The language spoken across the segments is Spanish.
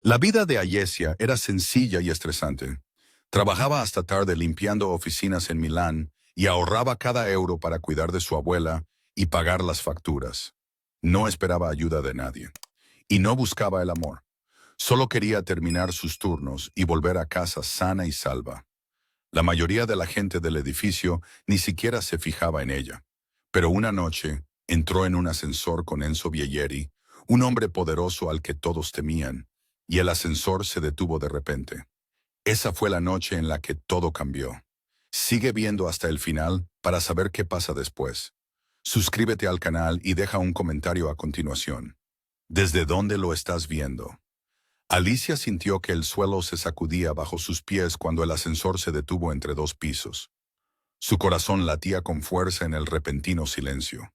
La vida de Ayesia era sencilla y estresante. Trabajaba hasta tarde limpiando oficinas en Milán y ahorraba cada euro para cuidar de su abuela y pagar las facturas. No esperaba ayuda de nadie. Y no buscaba el amor. Solo quería terminar sus turnos y volver a casa sana y salva. La mayoría de la gente del edificio ni siquiera se fijaba en ella. Pero una noche entró en un ascensor con Enzo Bielleri, un hombre poderoso al que todos temían, y el ascensor se detuvo de repente. Esa fue la noche en la que todo cambió. Sigue viendo hasta el final para saber qué pasa después. Suscríbete al canal y deja un comentario a continuación. ¿Desde dónde lo estás viendo? Alicia sintió que el suelo se sacudía bajo sus pies cuando el ascensor se detuvo entre dos pisos. Su corazón latía con fuerza en el repentino silencio.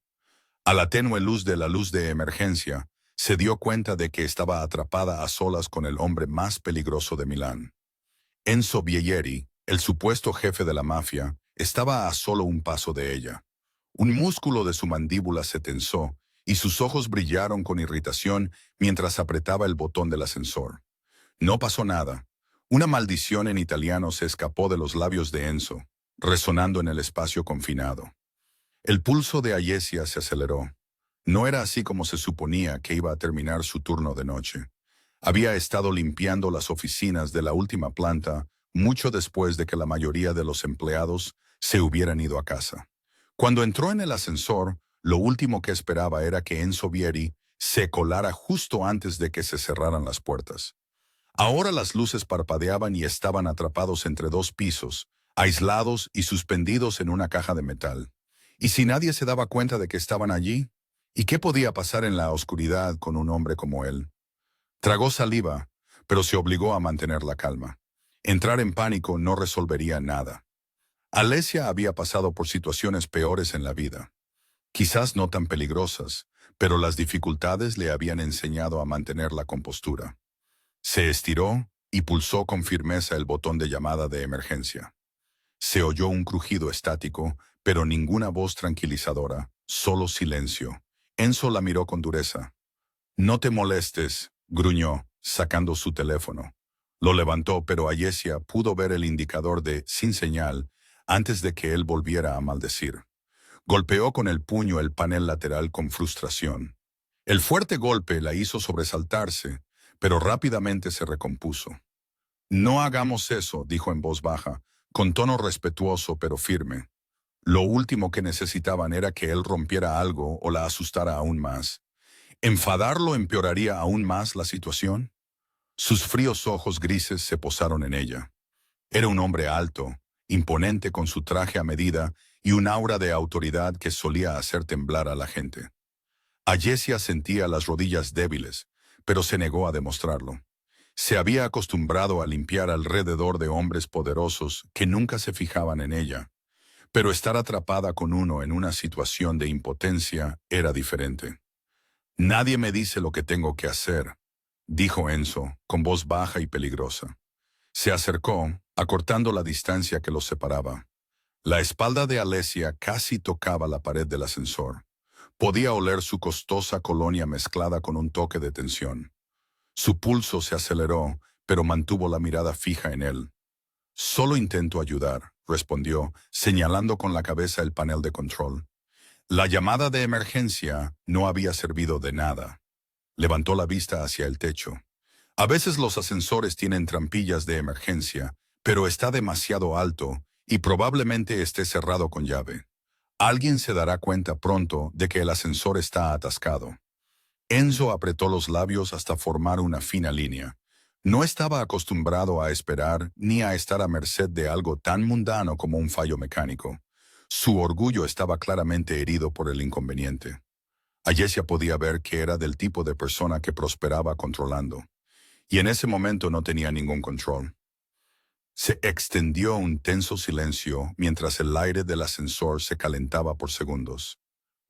A la tenue luz de la luz de emergencia, se dio cuenta de que estaba atrapada a solas con el hombre más peligroso de Milán. Enzo Bielleri, el supuesto jefe de la mafia, estaba a solo un paso de ella. Un músculo de su mandíbula se tensó y sus ojos brillaron con irritación mientras apretaba el botón del ascensor. No pasó nada. Una maldición en italiano se escapó de los labios de Enzo, resonando en el espacio confinado. El pulso de Ayesia se aceleró. No era así como se suponía que iba a terminar su turno de noche. Había estado limpiando las oficinas de la última planta mucho después de que la mayoría de los empleados se hubieran ido a casa. Cuando entró en el ascensor, lo último que esperaba era que Enzo Bielleri se colara justo antes de que se cerraran las puertas. Ahora las luces parpadeaban y estaban atrapados entre dos pisos, aislados y suspendidos en una caja de metal. ¿Y si nadie se daba cuenta de que estaban allí? ¿Y qué podía pasar en la oscuridad con un hombre como él? Tragó saliva, pero se obligó a mantener la calma. Entrar en pánico no resolvería nada. Alesia había pasado por situaciones peores en la vida. Quizás no tan peligrosas, pero las dificultades le habían enseñado a mantener la compostura. Se estiró y pulsó con firmeza el botón de llamada de emergencia. Se oyó un crujido estático, pero ninguna voz tranquilizadora, solo silencio. Enzo la miró con dureza. «No te molestes», gruñó, sacando su teléfono. Lo levantó, pero Ayesia pudo ver el indicador de «sin señal» antes de que él volviera a maldecir. Golpeó con el puño el panel lateral con frustración. El fuerte golpe la hizo sobresaltarse, pero rápidamente se recompuso. «No hagamos eso», dijo en voz baja, con tono respetuoso pero firme. Lo último que necesitaban era que él rompiera algo o la asustara aún más. ¿Enfadarlo empeoraría aún más la situación? Sus fríos ojos grises se posaron en ella. Era un hombre alto, imponente con su traje a medida y un aura de autoridad que solía hacer temblar a la gente. Ayesia sentía las rodillas débiles, pero se negó a demostrarlo. Se había acostumbrado a limpiar alrededor de hombres poderosos que nunca se fijaban en ella, pero estar atrapada con uno en una situación de impotencia era diferente. «Nadie me dice lo que tengo que hacer», dijo Enzo, con voz baja y peligrosa. Se acercó, acortando la distancia que los separaba. La espalda de Alesia casi tocaba la pared del ascensor. Podía oler su costosa colonia mezclada con un toque de tensión. Su pulso se aceleró, pero mantuvo la mirada fija en él. «Solo intento ayudar», respondió, señalando con la cabeza el panel de control. La llamada de emergencia no había servido de nada. Levantó la vista hacia el techo. A veces los ascensores tienen trampillas de emergencia, pero está demasiado alto y probablemente esté cerrado con llave. Alguien se dará cuenta pronto de que el ascensor está atascado. Enzo apretó los labios hasta formar una fina línea. No estaba acostumbrado a esperar ni a estar a merced de algo tan mundano como un fallo mecánico. Su orgullo estaba claramente herido por el inconveniente. Ayesia podía ver que era del tipo de persona que prosperaba controlando, y en ese momento no tenía ningún control. Se extendió un tenso silencio mientras el aire del ascensor se calentaba por segundos.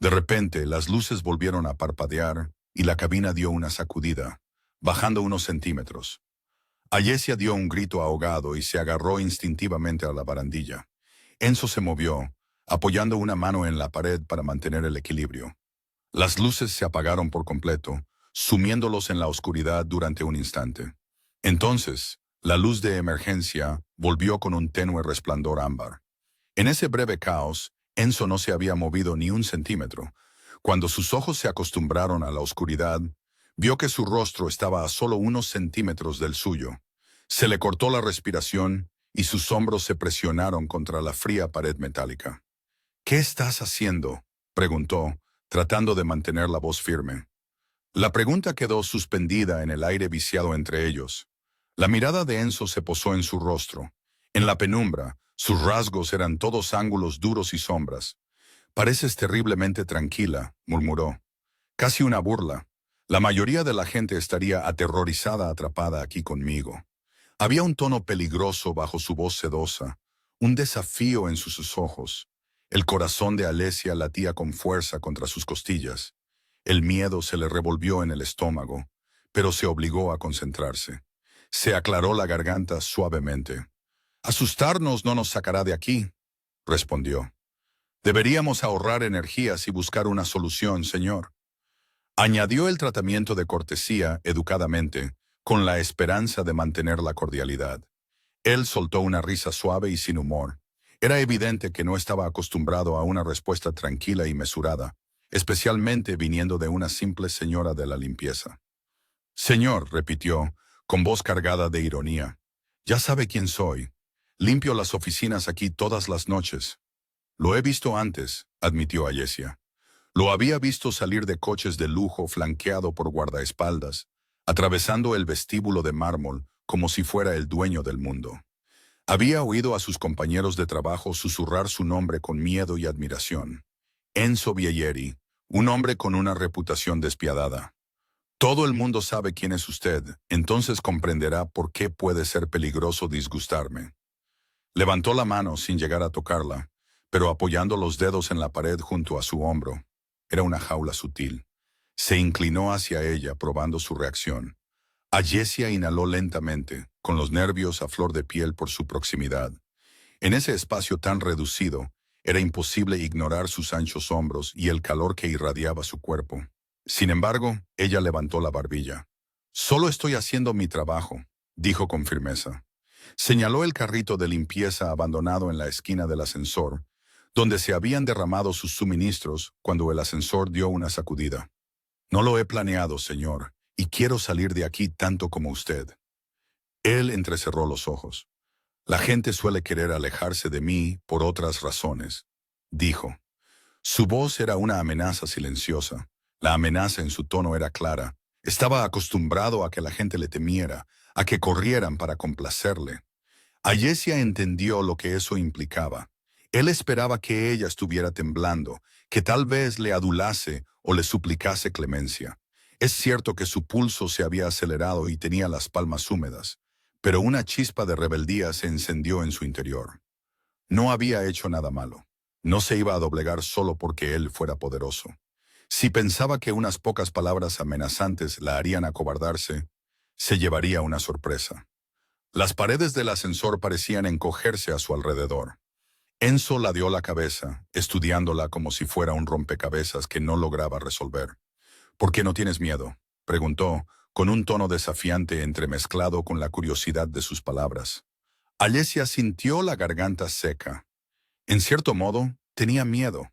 De repente, las luces volvieron a parpadear y la cabina dio una sacudida, bajando unos centímetros. Ayesia dio un grito ahogado y se agarró instintivamente a la barandilla. Enzo se movió, apoyando una mano en la pared para mantener el equilibrio. Las luces se apagaron por completo, sumiéndolos en la oscuridad durante un instante. Entonces, la luz de emergencia volvió con un tenue resplandor ámbar. En ese breve caos, Enzo no se había movido ni un centímetro. Cuando sus ojos se acostumbraron a la oscuridad, vio que su rostro estaba a solo unos centímetros del suyo. Se le cortó la respiración y sus hombros se presionaron contra la fría pared metálica. «¿Qué estás haciendo?», preguntó, tratando de mantener la voz firme. La pregunta quedó suspendida en el aire viciado entre ellos. La mirada de Enzo se posó en su rostro. En la penumbra, sus rasgos eran todos ángulos duros y sombras. «Pareces terriblemente tranquila», murmuró. Casi una burla. La mayoría de la gente estaría aterrorizada atrapada aquí conmigo. Había un tono peligroso bajo su voz sedosa, un desafío en sus ojos. El corazón de Alesia latía con fuerza contra sus costillas. El miedo se le revolvió en el estómago, pero se obligó a concentrarse. Se aclaró la garganta suavemente. «Asustarnos no nos sacará de aquí», respondió. «Deberíamos ahorrar energías y buscar una solución, señor». Añadió el tratamiento de cortesía educadamente, con la esperanza de mantener la cordialidad. Él soltó una risa suave y sin humor. Era evidente que no estaba acostumbrado a una respuesta tranquila y mesurada, especialmente viniendo de una simple señora de la limpieza. «Señor», repitió, con voz cargada de ironía, «ya sabe quién soy. Limpio las oficinas aquí todas las noches». «Lo he visto antes», admitió Alesia. Lo había visto salir de coches de lujo flanqueado por guardaespaldas, atravesando el vestíbulo de mármol como si fuera el dueño del mundo. Había oído a sus compañeros de trabajo susurrar su nombre con miedo y admiración. Enzo Vieieri, un hombre con una reputación despiadada. «Todo el mundo sabe quién es usted, entonces comprenderá por qué puede ser peligroso disgustarme». Levantó la mano sin llegar a tocarla, pero apoyando los dedos en la pared junto a su hombro. Era una jaula sutil. Se inclinó hacia ella, probando su reacción. Alesia inhaló lentamente, con los nervios a flor de piel por su proximidad. En ese espacio tan reducido, era imposible ignorar sus anchos hombros y el calor que irradiaba su cuerpo. Sin embargo, ella levantó la barbilla. «Solo estoy haciendo mi trabajo», dijo con firmeza. Señaló el carrito de limpieza abandonado en la esquina del ascensor, donde se habían derramado sus suministros cuando el ascensor dio una sacudida. «No lo he planeado, señor, y quiero salir de aquí tanto como usted». Él entrecerró los ojos. «La gente suele querer alejarse de mí por otras razones», dijo. Su voz era una amenaza silenciosa. La amenaza en su tono era clara. Estaba acostumbrado a que la gente le temiera, a que corrieran para complacerle. Alesia entendió lo que eso implicaba. Él esperaba que ella estuviera temblando, que tal vez le adulase o le suplicase clemencia. Es cierto que su pulso se había acelerado y tenía las palmas húmedas, pero una chispa de rebeldía se encendió en su interior. No había hecho nada malo. No se iba a doblegar solo porque él fuera poderoso. Si pensaba que unas pocas palabras amenazantes la harían acobardarse, se llevaría una sorpresa. Las paredes del ascensor parecían encogerse a su alrededor. Enzo ladeó la cabeza, estudiándola como si fuera un rompecabezas que no lograba resolver. «¿Por qué no tienes miedo?», preguntó, con un tono desafiante entremezclado con la curiosidad de sus palabras. Alesia sintió la garganta seca. En cierto modo, tenía miedo.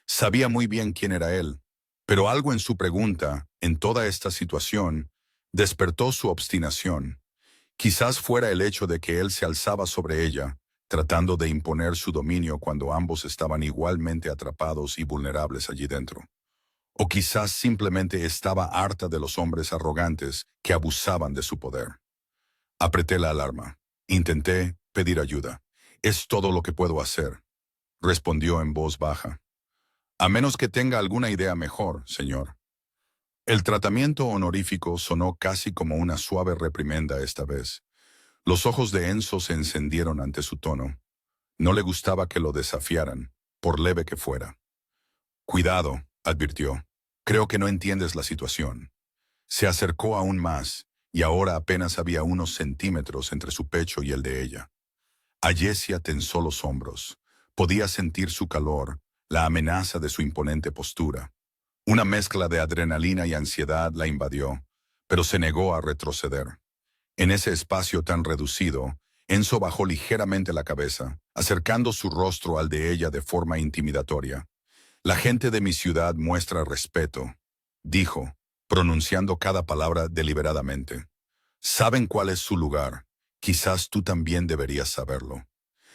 Sabía muy bien quién era él, pero algo en su pregunta, en toda esta situación, despertó su obstinación. Quizás fuera el hecho de que él se alzaba sobre ella, tratando de imponer su dominio cuando ambos estaban igualmente atrapados y vulnerables allí dentro. O quizás simplemente estaba harta de los hombres arrogantes que abusaban de su poder. Apreté la alarma. Intenté pedir ayuda. «Es todo lo que puedo hacer», respondió en voz baja. «A menos que tenga alguna idea mejor, señor». El tratamiento honorífico sonó casi como una suave reprimenda esta vez. Los ojos de Enzo se encendieron ante su tono. No le gustaba que lo desafiaran, por leve que fuera. «Cuidado», advirtió. «Creo que no entiendes la situación». Se acercó aún más, y ahora apenas había unos centímetros entre su pecho y el de ella. Alesia tensó los hombros. Podía sentir su calor, la amenaza de su imponente postura. Una mezcla de adrenalina y ansiedad la invadió, pero se negó a retroceder. En ese espacio tan reducido, Enzo bajó ligeramente la cabeza, acercando su rostro al de ella de forma intimidatoria. La gente de mi ciudad muestra respeto, dijo, pronunciando cada palabra deliberadamente. Saben cuál es su lugar. Quizás tú también deberías saberlo.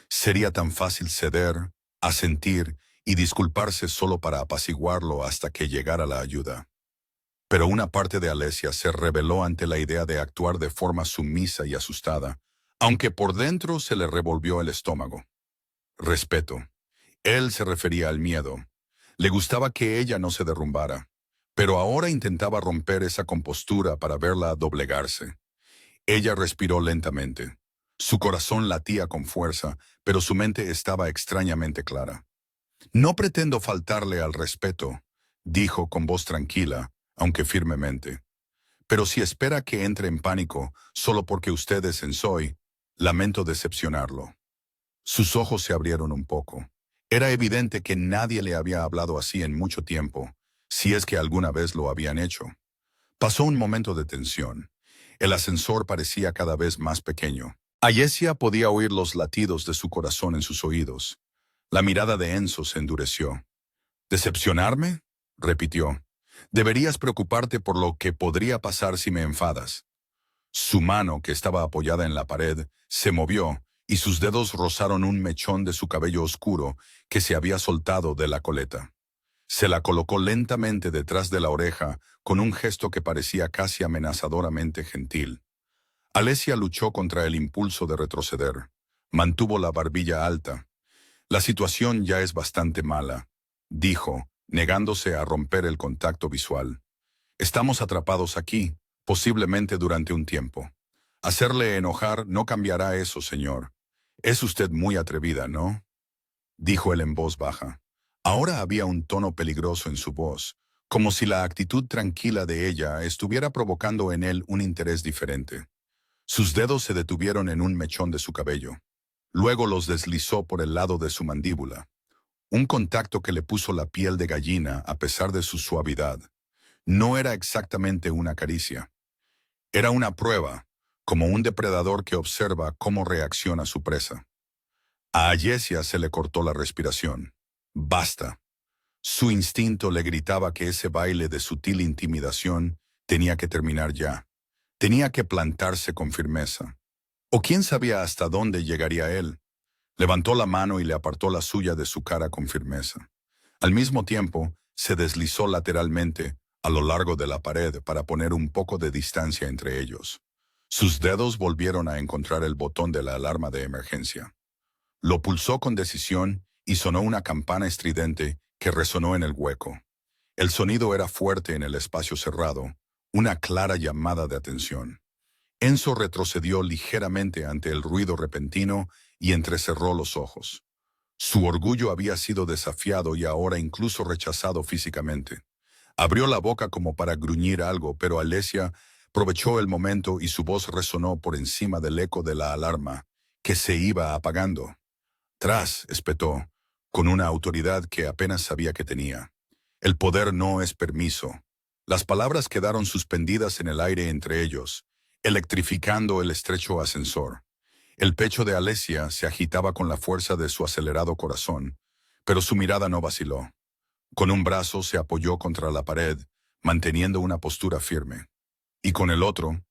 Sería tan fácil ceder, asentir y disculparse solo para apaciguarlo hasta que llegara la ayuda. Pero una parte de Alesia se rebeló ante la idea de actuar de forma sumisa y asustada, aunque por dentro se le revolvió el estómago. Respeto. Él se refería al miedo. Le gustaba que ella no se derrumbara, pero ahora intentaba romper esa compostura para verla doblegarse. Ella respiró lentamente. Su corazón latía con fuerza, pero su mente estaba extrañamente clara. No pretendo faltarle al respeto, dijo con voz tranquila, aunque firmemente. Pero si espera que entre en pánico solo porque usted es Ensoy, lamento decepcionarlo. Sus ojos se abrieron un poco. Era evidente que nadie le había hablado así en mucho tiempo, si es que alguna vez lo habían hecho. Pasó un momento de tensión. El ascensor parecía cada vez más pequeño. Ayesia podía oír los latidos de su corazón en sus oídos. La mirada de Enzo se endureció. ¿Decepcionarme?, repitió. Deberías preocuparte por lo que podría pasar si me enfadas. Su mano, que estaba apoyada en la pared, se movió y sus dedos rozaron un mechón de su cabello oscuro que se había soltado de la coleta. Se la colocó lentamente detrás de la oreja con un gesto que parecía casi amenazadoramente gentil. Alesia luchó contra el impulso de retroceder. Mantuvo la barbilla alta. La situación ya es bastante mala, dijo, negándose a romper el contacto visual. Estamos atrapados aquí, posiblemente durante un tiempo. Hacerle enojar no cambiará eso, señor. Es usted muy atrevida, ¿no?, dijo él en voz baja. Ahora había un tono peligroso en su voz, como si la actitud tranquila de ella estuviera provocando en él un interés diferente. Sus dedos se detuvieron en un mechón de su cabello. Luego los deslizó por el lado de su mandíbula. Un contacto que le puso la piel de gallina a pesar de su suavidad. No era exactamente una caricia. Era una prueba, como un depredador que observa cómo reacciona su presa. A Ayesia se le cortó la respiración. Basta. Su instinto le gritaba que ese baile de sutil intimidación tenía que terminar ya. Tenía que plantarse con firmeza. O quién sabía hasta dónde llegaría él. Levantó la mano y le apartó la suya de su cara con firmeza. Al mismo tiempo, se deslizó lateralmente a lo largo de la pared para poner un poco de distancia entre ellos. Sus dedos volvieron a encontrar el botón de la alarma de emergencia. Lo pulsó con decisión y sonó una campana estridente que resonó en el hueco. El sonido era fuerte en el espacio cerrado, una clara llamada de atención. Enzo retrocedió ligeramente ante el ruido repentino y entrecerró los ojos. Su orgullo había sido desafiado y ahora incluso rechazado físicamente. Abrió la boca como para gruñir algo, pero Alesia aprovechó el momento y su voz resonó por encima del eco de la alarma, que se iba apagando. Tras, espetó, con una autoridad que apenas sabía que tenía. El poder no es permiso. Las palabras quedaron suspendidas en el aire entre ellos, electrificando el estrecho ascensor. El pecho de Alesia se agitaba con la fuerza de su acelerado corazón, pero su mirada no vaciló. Con un brazo se apoyó contra la pared, manteniendo una postura firme. Y con el otro,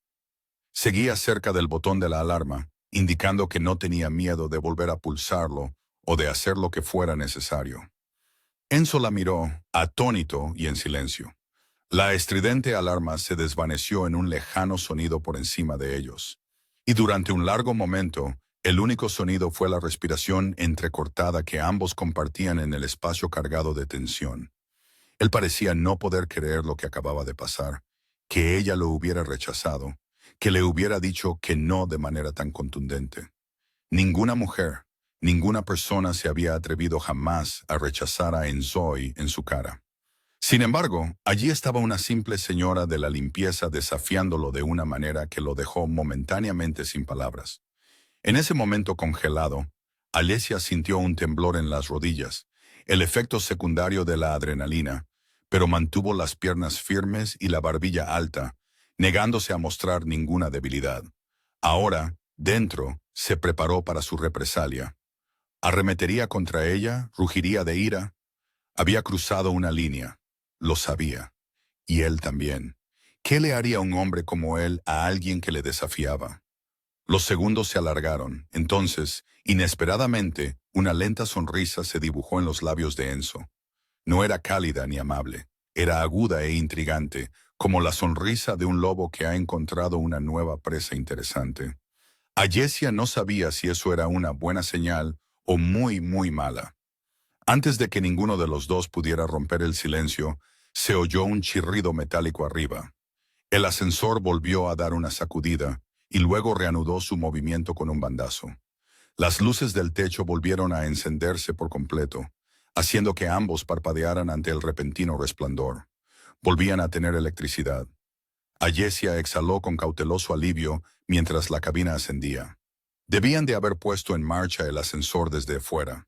seguía cerca del botón de la alarma, indicando que no tenía miedo de volver a pulsarlo o de hacer lo que fuera necesario. Enzo la miró, atónito y en silencio. La estridente alarma se desvaneció en un lejano sonido por encima de ellos. Y durante un largo momento, el único sonido fue la respiración entrecortada que ambos compartían en el espacio cargado de tensión. Él parecía no poder creer lo que acababa de pasar, que ella lo hubiera rechazado, que le hubiera dicho que no de manera tan contundente. Ninguna mujer, ninguna persona se había atrevido jamás a rechazar a Enzoy en su cara. Sin embargo, allí estaba una simple señora de la limpieza desafiándolo de una manera que lo dejó momentáneamente sin palabras. En ese momento congelado, Alesia sintió un temblor en las rodillas, el efecto secundario de la adrenalina, pero mantuvo las piernas firmes y la barbilla alta, negándose a mostrar ninguna debilidad. Ahora, dentro, se preparó para su represalia. Arremetería contra ella, rugiría de ira. Había cruzado una línea. Lo sabía. Y él también. ¿Qué le haría un hombre como él a alguien que le desafiaba? Los segundos se alargaron. Entonces, inesperadamente, una lenta sonrisa se dibujó en los labios de Enzo. No era cálida ni amable. Era aguda e intrigante, como la sonrisa de un lobo que ha encontrado una nueva presa interesante. Ayesia no sabía si eso era una buena señal o muy, muy mala. Antes de que ninguno de los dos pudiera romper el silencio, se oyó un chirrido metálico arriba. El ascensor volvió a dar una sacudida y luego reanudó su movimiento con un bandazo. Las luces del techo volvieron a encenderse por completo, haciendo que ambos parpadearan ante el repentino resplandor. Volvían a tener electricidad. Ayesia exhaló con cauteloso alivio mientras la cabina ascendía. Debían de haber puesto en marcha el ascensor desde fuera.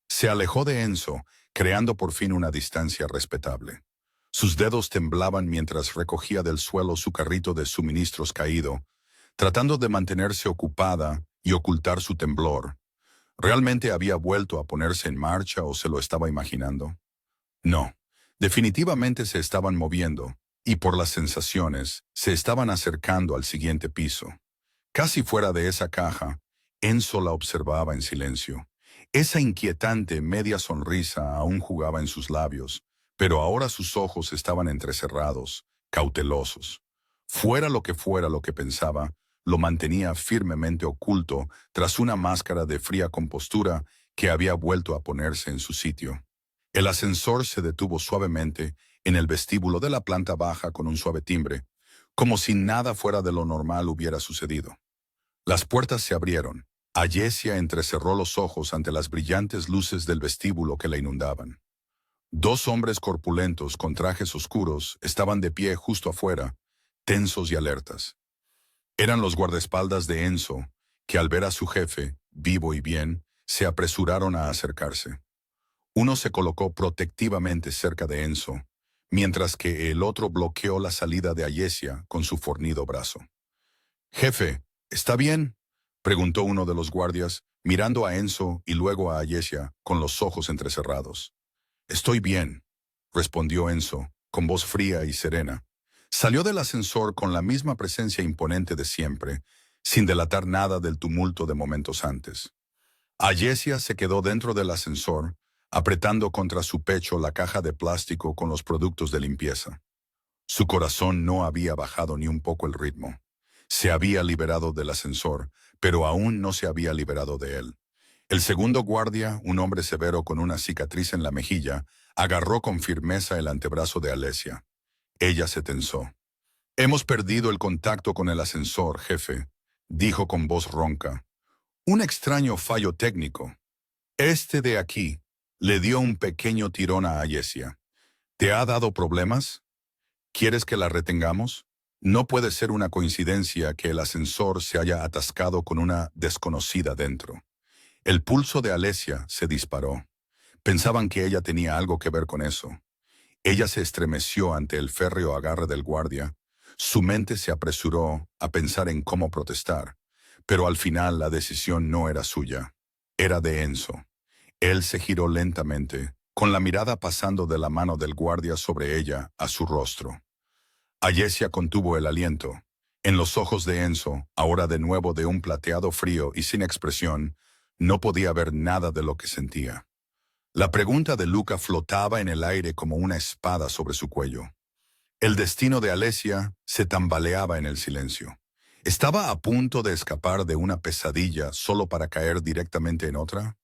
Se alejó de Enzo, creando por fin una distancia respetable. Sus dedos temblaban mientras recogía del suelo su carrito de suministros caído, tratando de mantenerse ocupada y ocultar su temblor. ¿Realmente había vuelto a ponerse en marcha o se lo estaba imaginando? No, definitivamente se estaban moviendo, y por las sensaciones, se estaban acercando al siguiente piso. Casi fuera de esa caja, Enzo la observaba en silencio. Esa inquietante media sonrisa aún jugaba en sus labios, pero ahora sus ojos estaban entrecerrados, cautelosos. Fuera lo que pensaba, lo mantenía firmemente oculto tras una máscara de fría compostura que había vuelto a ponerse en su sitio. El ascensor se detuvo suavemente en el vestíbulo de la planta baja con un suave timbre, como si nada fuera de lo normal hubiera sucedido. Las puertas se abrieron. Ayesia entrecerró los ojos ante las brillantes luces del vestíbulo que la inundaban. Dos hombres corpulentos con trajes oscuros estaban de pie justo afuera, tensos y alertas. Eran los guardaespaldas de Enzo, que al ver a su jefe, vivo y bien, se apresuraron a acercarse. Uno se colocó protectivamente cerca de Enzo, mientras que el otro bloqueó la salida de Ayesia con su fornido brazo. «Jefe, ¿está bien?», preguntó uno de los guardias, mirando a Enzo y luego a Ayesia con los ojos entrecerrados. «Estoy bien», respondió Enzo, con voz fría y serena. Salió del ascensor con la misma presencia imponente de siempre, sin delatar nada del tumulto de momentos antes. Ayesia se quedó dentro del ascensor, apretando contra su pecho la caja de plástico con los productos de limpieza. Su corazón no había bajado ni un poco el ritmo. Se había liberado del ascensor, pero aún no se había liberado de él. El segundo guardia, un hombre severo con una cicatriz en la mejilla, agarró con firmeza el antebrazo de Alesia. Ella se tensó. «Hemos perdido el contacto con el ascensor, jefe», dijo con voz ronca. «Un extraño fallo técnico. Este de aquí», le dio un pequeño tirón a Ayesia. «¿Te ha dado problemas? ¿Quieres que la retengamos? No puede ser una coincidencia que el ascensor se haya atascado con una desconocida dentro». El pulso de Alesia se disparó. Pensaban que ella tenía algo que ver con eso. Ella se estremeció ante el férreo agarre del guardia. Su mente se apresuró a pensar en cómo protestar, pero al final la decisión no era suya. Era de Enzo. Él se giró lentamente, con la mirada pasando de la mano del guardia sobre ella a su rostro. Ayesia contuvo el aliento. En los ojos de Enzo, ahora de nuevo de un plateado frío y sin expresión, no podía ver nada de lo que sentía. La pregunta de Luca flotaba en el aire como una espada sobre su cuello. El destino de Alesia se tambaleaba en el silencio. ¿Estaba a punto de escapar de una pesadilla solo para caer directamente en otra?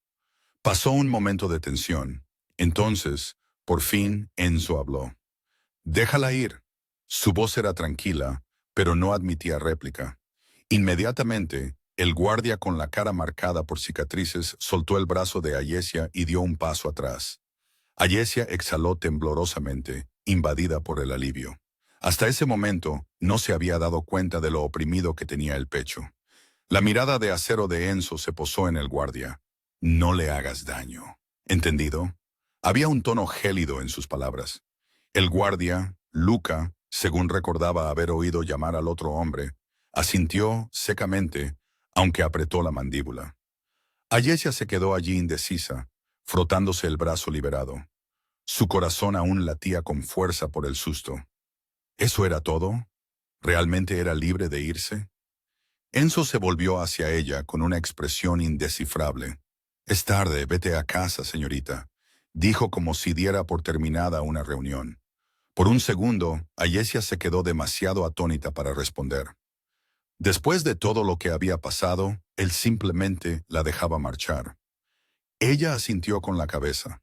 Pasó un momento de tensión. Entonces, por fin, Enzo habló. «Déjala ir». Su voz era tranquila, pero no admitía réplica. Inmediatamente, el guardia con la cara marcada por cicatrices soltó el brazo de Ayesia y dio un paso atrás. Ayesia exhaló temblorosamente, invadida por el alivio. Hasta ese momento, no se había dado cuenta de lo oprimido que tenía el pecho. La mirada de acero de Enzo se posó en el guardia. «No le hagas daño. ¿Entendido?». Había un tono gélido en sus palabras. El guardia, Luca, según recordaba haber oído llamar al otro hombre, Asintió secamente, aunque apretó la mandíbula. Ayesia se quedó allí indecisa, frotándose el brazo liberado. Su corazón aún latía con fuerza por el susto. ¿Eso era todo? ¿Realmente era libre de irse? Enzo se volvió hacia ella con una expresión indescifrable. «Es tarde, vete a casa, señorita», dijo como si diera por terminada una reunión. Por un segundo, Ayesia se quedó demasiado atónita para responder. Después de todo lo que había pasado, él simplemente la dejaba marchar. Ella asintió con la cabeza.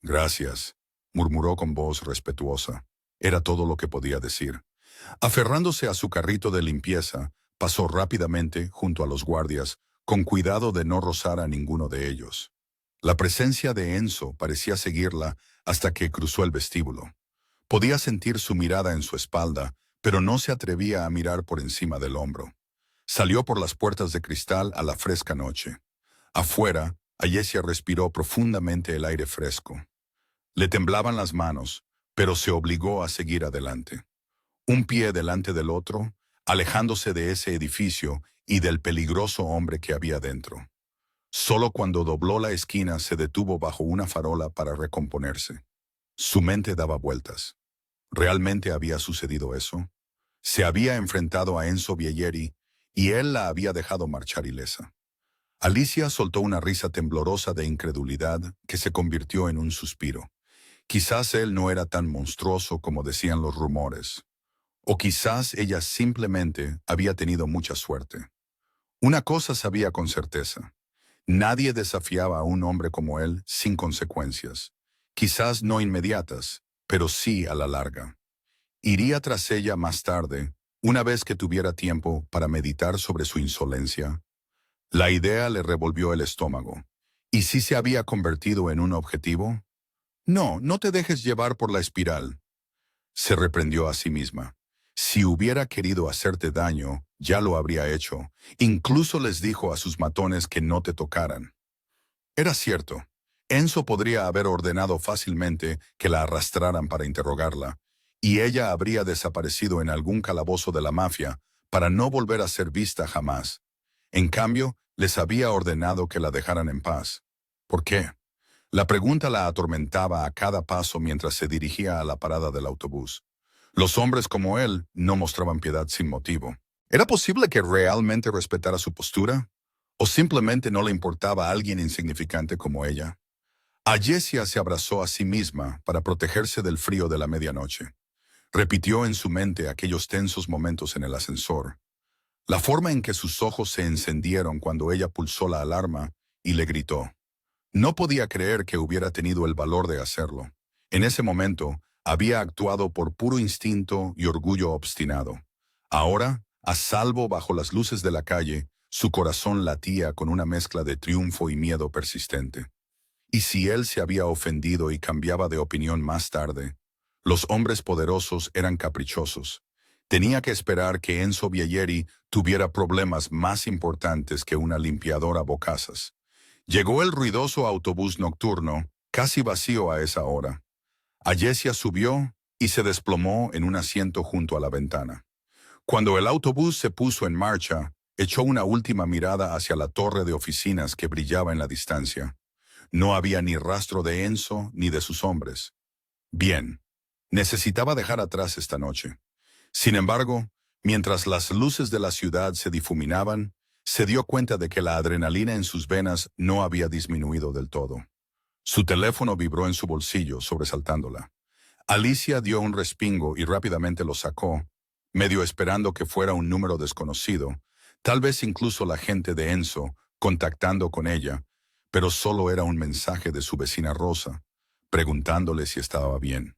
«Gracias», murmuró con voz respetuosa. Era todo lo que podía decir. Aferrándose a su carrito de limpieza, pasó rápidamente junto a los guardias, con cuidado de no rozar a ninguno de ellos. La presencia de Enzo parecía seguirla hasta que cruzó el vestíbulo. Podía sentir su mirada en su espalda, pero no se atrevía a mirar por encima del hombro. Salió por las puertas de cristal a la fresca noche. Afuera, Ayesia respiró profundamente el aire fresco. Le temblaban las manos, pero se obligó a seguir adelante. Un pie delante del otro, alejándose de ese edificio y del peligroso hombre que había dentro. Solo cuando dobló la esquina se detuvo bajo una farola para recomponerse. Su mente daba vueltas. ¿Realmente había sucedido eso? Se había enfrentado a Enzo Bielleri y él la había dejado marchar ilesa. Alicia soltó una risa temblorosa de incredulidad que se convirtió en un suspiro. Quizás él no era tan monstruoso como decían los rumores. O quizás ella simplemente había tenido mucha suerte. Una cosa sabía con certeza. Nadie desafiaba a un hombre como él sin consecuencias. Quizás no inmediatas, pero sí a la larga. Iría tras ella más tarde, una vez que tuviera tiempo para meditar sobre su insolencia. La idea le revolvió el estómago. ¿Y si se había convertido en un objetivo? No, no te dejes llevar por la espiral. Se reprendió a sí misma. Si hubiera querido hacerte daño, ya lo habría hecho. Incluso les dijo a sus matones que no te tocaran. Era cierto. Enzo podría haber ordenado fácilmente que la arrastraran para interrogarla, y ella habría desaparecido en algún calabozo de la mafia para no volver a ser vista jamás. En cambio, les había ordenado que la dejaran en paz. ¿Por qué? La pregunta la atormentaba a cada paso mientras se dirigía a la parada del autobús. Los hombres como él no mostraban piedad sin motivo. ¿Era posible que realmente respetara su postura? ¿O simplemente no le importaba a alguien insignificante como ella? Ayesia se abrazó a sí misma para protegerse del frío de la medianoche. Repitió en su mente aquellos tensos momentos en el ascensor. La forma en que sus ojos se encendieron cuando ella pulsó la alarma y le gritó. No podía creer que hubiera tenido el valor de hacerlo. En ese momento, había actuado por puro instinto y orgullo obstinado. Ahora, a salvo bajo las luces de la calle, su corazón latía con una mezcla de triunfo y miedo persistente. ¿Y si él se había ofendido y cambiaba de opinión más tarde? Los hombres poderosos eran caprichosos. Tenía que esperar que Enzo Bielleri tuviera problemas más importantes que una limpiadora bocazas. Llegó el ruidoso autobús nocturno, casi vacío a esa hora. Ayesia subió y se desplomó en un asiento junto a la ventana. Cuando el autobús se puso en marcha, echó una última mirada hacia la torre de oficinas que brillaba en la distancia. No había ni rastro de Enzo ni de sus hombres. Bien, necesitaba dejar atrás esta noche. Sin embargo, mientras las luces de la ciudad se difuminaban, se dio cuenta de que la adrenalina en sus venas no había disminuido del todo. Su teléfono vibró en su bolsillo, sobresaltándola. Alicia dio un respingo y rápidamente lo sacó, medio esperando que fuera un número desconocido, tal vez incluso la gente de Enzo, contactando con ella, pero solo era un mensaje de su vecina Rosa, preguntándole si estaba bien.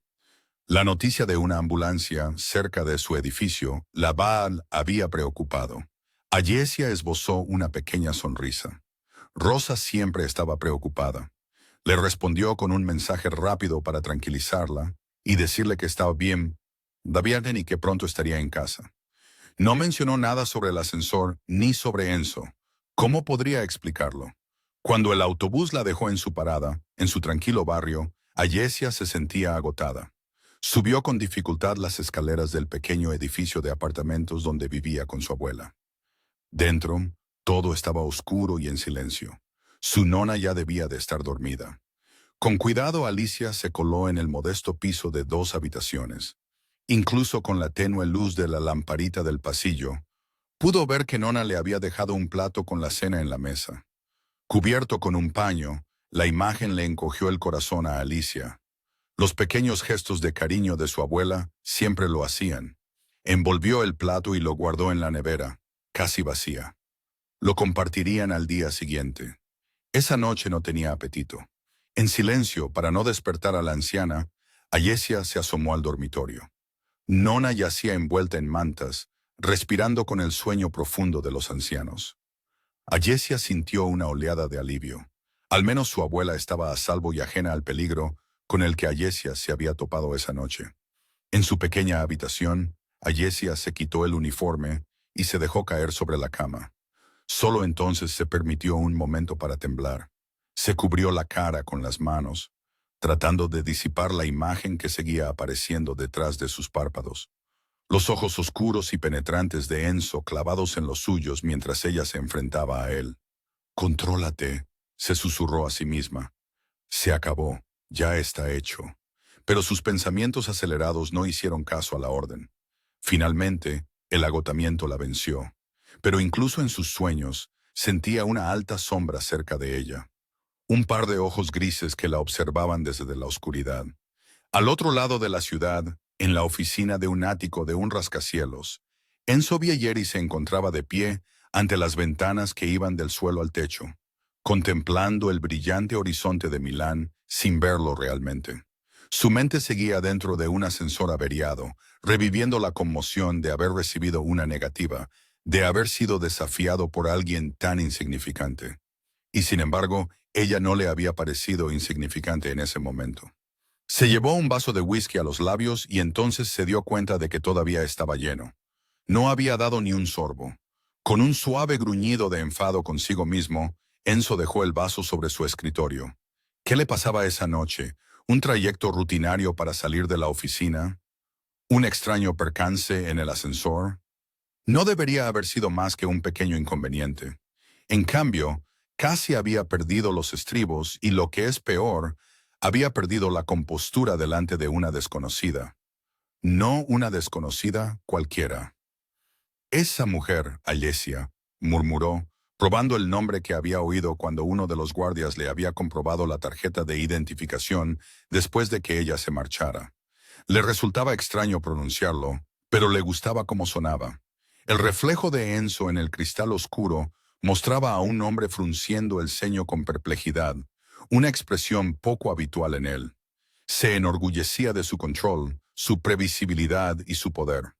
La noticia de una ambulancia cerca de su edificio la había preocupado. Ayesia esbozó una pequeña sonrisa. Rosa siempre estaba preocupada. Le respondió con un mensaje rápido para tranquilizarla y decirle que estaba bien y que pronto estaría en casa. No mencionó nada sobre el ascensor ni sobre Enzo. ¿Cómo podría explicarlo? Cuando el autobús la dejó en su parada, en su tranquilo barrio, Ayesia se sentía agotada. Subió con dificultad las escaleras del pequeño edificio de apartamentos donde vivía con su abuela. Dentro, todo estaba oscuro y en silencio. Su nona ya debía de estar dormida. Con cuidado, Alicia se coló en el modesto piso de 2 habitaciones. Incluso con la tenue luz de la lamparita del pasillo, pudo ver que Nona le había dejado un plato con la cena en la mesa. Cubierto con un paño, la imagen le encogió el corazón a Alicia. Los pequeños gestos de cariño de su abuela siempre lo hacían. Envolvió el plato y lo guardó en la nevera, casi vacía. Lo compartirían al día siguiente. Esa noche no tenía apetito. En silencio, para no despertar a la anciana, Ayesia se asomó al dormitorio. Nona yacía envuelta en mantas, respirando con el sueño profundo de los ancianos. Ayesia sintió una oleada de alivio. Al menos su abuela estaba a salvo y ajena al peligro con el que Ayesia se había topado esa noche. En su pequeña habitación, Ayesia se quitó el uniforme y se dejó caer sobre la cama. Solo entonces se permitió un momento para temblar. Se cubrió la cara con las manos, tratando de disipar la imagen que seguía apareciendo detrás de sus párpados. Los ojos oscuros y penetrantes de Enzo clavados en los suyos mientras ella se enfrentaba a él. «Contrólate», se susurró a sí misma. «Se acabó, ya está hecho». Pero sus pensamientos acelerados no hicieron caso a la orden. Finalmente, el agotamiento la venció. Pero incluso en sus sueños, sentía una alta sombra cerca de ella. Un par de ojos grises que la observaban desde la oscuridad. Al otro lado de la ciudad, en la oficina de un ático de un rascacielos, Enzo Vieyeri se encontraba de pie ante las ventanas que iban del suelo al techo, contemplando el brillante horizonte de Milán sin verlo realmente. Su mente seguía dentro de un ascensor averiado, reviviendo la conmoción de haber recibido una negativa, de haber sido desafiado por alguien tan insignificante. Y sin embargo, ella no le había parecido insignificante en ese momento. Se llevó un vaso de whisky a los labios y entonces se dio cuenta de que todavía estaba lleno. No había dado ni un sorbo. Con un suave gruñido de enfado consigo mismo, Enzo dejó el vaso sobre su escritorio. ¿Qué le pasaba esa noche? ¿Un trayecto rutinario para salir de la oficina? ¿Un extraño percance en el ascensor? No debería haber sido más que un pequeño inconveniente. En cambio, casi había perdido los estribos y, lo que es peor, había perdido la compostura delante de una desconocida. No una desconocida cualquiera. «Esa mujer, Ayesia», murmuró, probando el nombre que había oído cuando uno de los guardias le había comprobado la tarjeta de identificación después de que ella se marchara. Le resultaba extraño pronunciarlo, pero le gustaba cómo sonaba. El reflejo de Enzo en el cristal oscuro mostraba a un hombre frunciendo el ceño con perplejidad, una expresión poco habitual en él. Se enorgullecía de su control, su previsibilidad y su poder.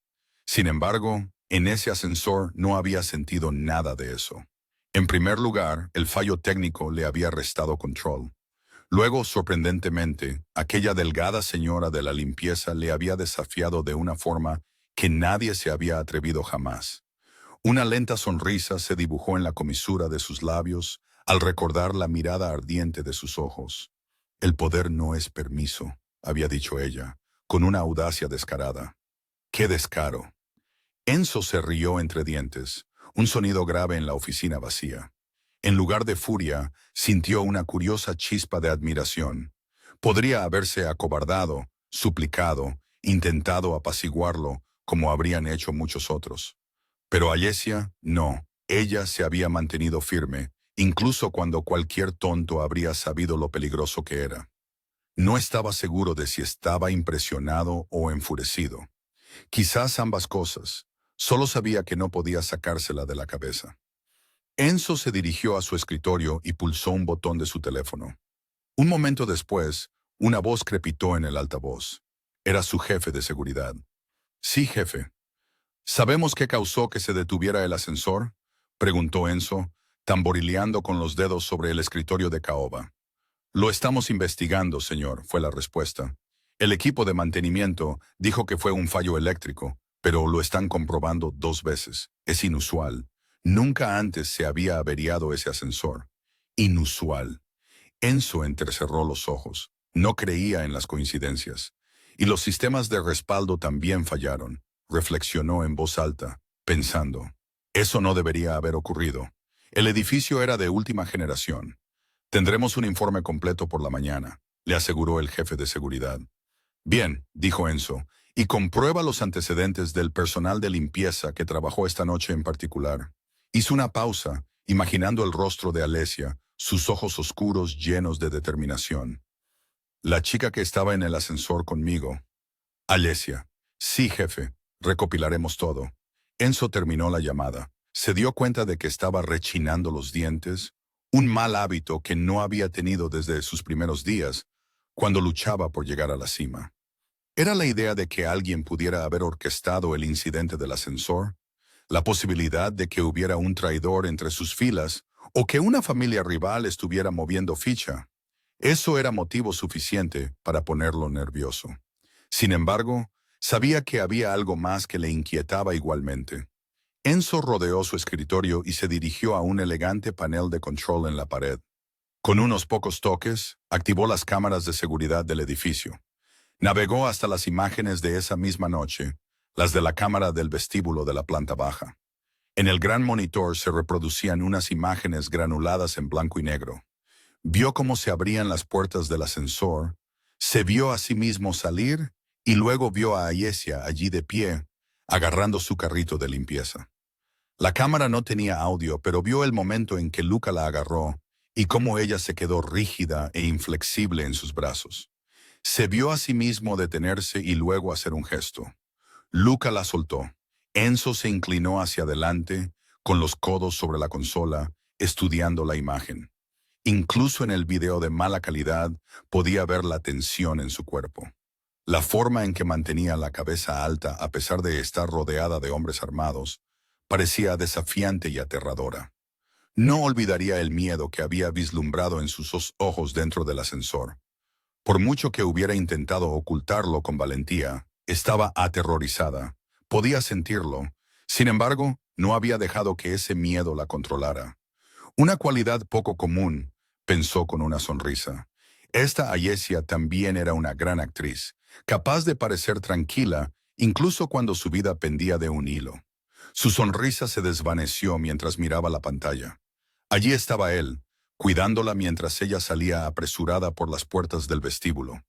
Sin embargo, en ese ascensor no había sentido nada de eso. En primer lugar, el fallo técnico le había restado control. Luego, sorprendentemente, aquella delgada señora de la limpieza le había desafiado de una forma que nadie se había atrevido jamás. Una lenta sonrisa se dibujó en la comisura de sus labios al recordar la mirada ardiente de sus ojos. «El poder no es permiso», había dicho ella, con una audacia descarada. ¡Qué descaro! Enzo se rió entre dientes, un sonido grave en la oficina vacía. En lugar de furia, sintió una curiosa chispa de admiración. Podría haberse acobardado, suplicado, intentado apaciguarlo, como habrían hecho muchos otros. Pero Ayesia, no. Ella se había mantenido firme, incluso cuando cualquier tonto habría sabido lo peligroso que era. No estaba seguro de si estaba impresionado o enfurecido. Quizás ambas cosas. Solo sabía que no podía sacársela de la cabeza. Enzo se dirigió a su escritorio y pulsó un botón de su teléfono. Un momento después, una voz crepitó en el altavoz. Era su jefe de seguridad. «Sí, jefe». «¿Sabemos qué causó que se detuviera el ascensor?», preguntó Enzo, tamborileando con los dedos sobre el escritorio de caoba. «Lo estamos investigando, señor», fue la respuesta. «El equipo de mantenimiento dijo que fue un fallo eléctrico, pero lo están comprobando 2 veces. Es inusual. Nunca antes se había averiado ese ascensor. Inusual». Enzo entrecerró los ojos. No creía en las coincidencias. Y los sistemas de respaldo también fallaron, reflexionó en voz alta, pensando. Eso no debería haber ocurrido. El edificio era de última generación. Tendremos un informe completo por la mañana, le aseguró el jefe de seguridad. Bien, dijo Enzo, y comprueba los antecedentes del personal de limpieza que trabajó esta noche en particular. Hizo una pausa, imaginando el rostro de Alesia, sus ojos oscuros llenos de determinación. La chica que estaba en el ascensor conmigo. Alesia. Sí, jefe, recopilaremos todo. Enzo terminó la llamada. Se dio cuenta de que estaba rechinando los dientes, un mal hábito que no había tenido desde sus primeros días, cuando luchaba por llegar a la cima. Era la idea de que alguien pudiera haber orquestado el incidente del ascensor, la posibilidad de que hubiera un traidor entre sus filas o que una familia rival estuviera moviendo ficha. Eso era motivo suficiente para ponerlo nervioso. Sin embargo, sabía que había algo más que le inquietaba igualmente. Enzo rodeó su escritorio y se dirigió a un elegante panel de control en la pared. Con unos pocos toques, activó las cámaras de seguridad del edificio. Navegó hasta las imágenes de esa misma noche, las de la cámara del vestíbulo de la planta baja. En el gran monitor se reproducían unas imágenes granuladas en blanco y negro. Vio cómo se abrían las puertas del ascensor, se vio a sí mismo salir y luego vio a Alesia allí de pie, agarrando su carrito de limpieza. La cámara no tenía audio, pero vio el momento en que Luca la agarró y cómo ella se quedó rígida e inflexible en sus brazos. Se vio a sí mismo detenerse y luego hacer un gesto. Luca la soltó. Enzo se inclinó hacia adelante, con los codos sobre la consola, estudiando la imagen. Incluso en el video de mala calidad podía ver la tensión en su cuerpo. La forma en que mantenía la cabeza alta a pesar de estar rodeada de hombres armados parecía desafiante y aterradora. No olvidaría el miedo que había vislumbrado en sus ojos dentro del ascensor. Por mucho que hubiera intentado ocultarlo con valentía, estaba aterrorizada. Podía sentirlo. Sin embargo, no había dejado que ese miedo la controlara. Una cualidad poco común, pensó con una sonrisa. Esta Alesia también era una gran actriz, capaz de parecer tranquila, incluso cuando su vida pendía de un hilo. Su sonrisa se desvaneció mientras miraba la pantalla. Allí estaba él, cuidándola mientras ella salía apresurada por las puertas del vestíbulo.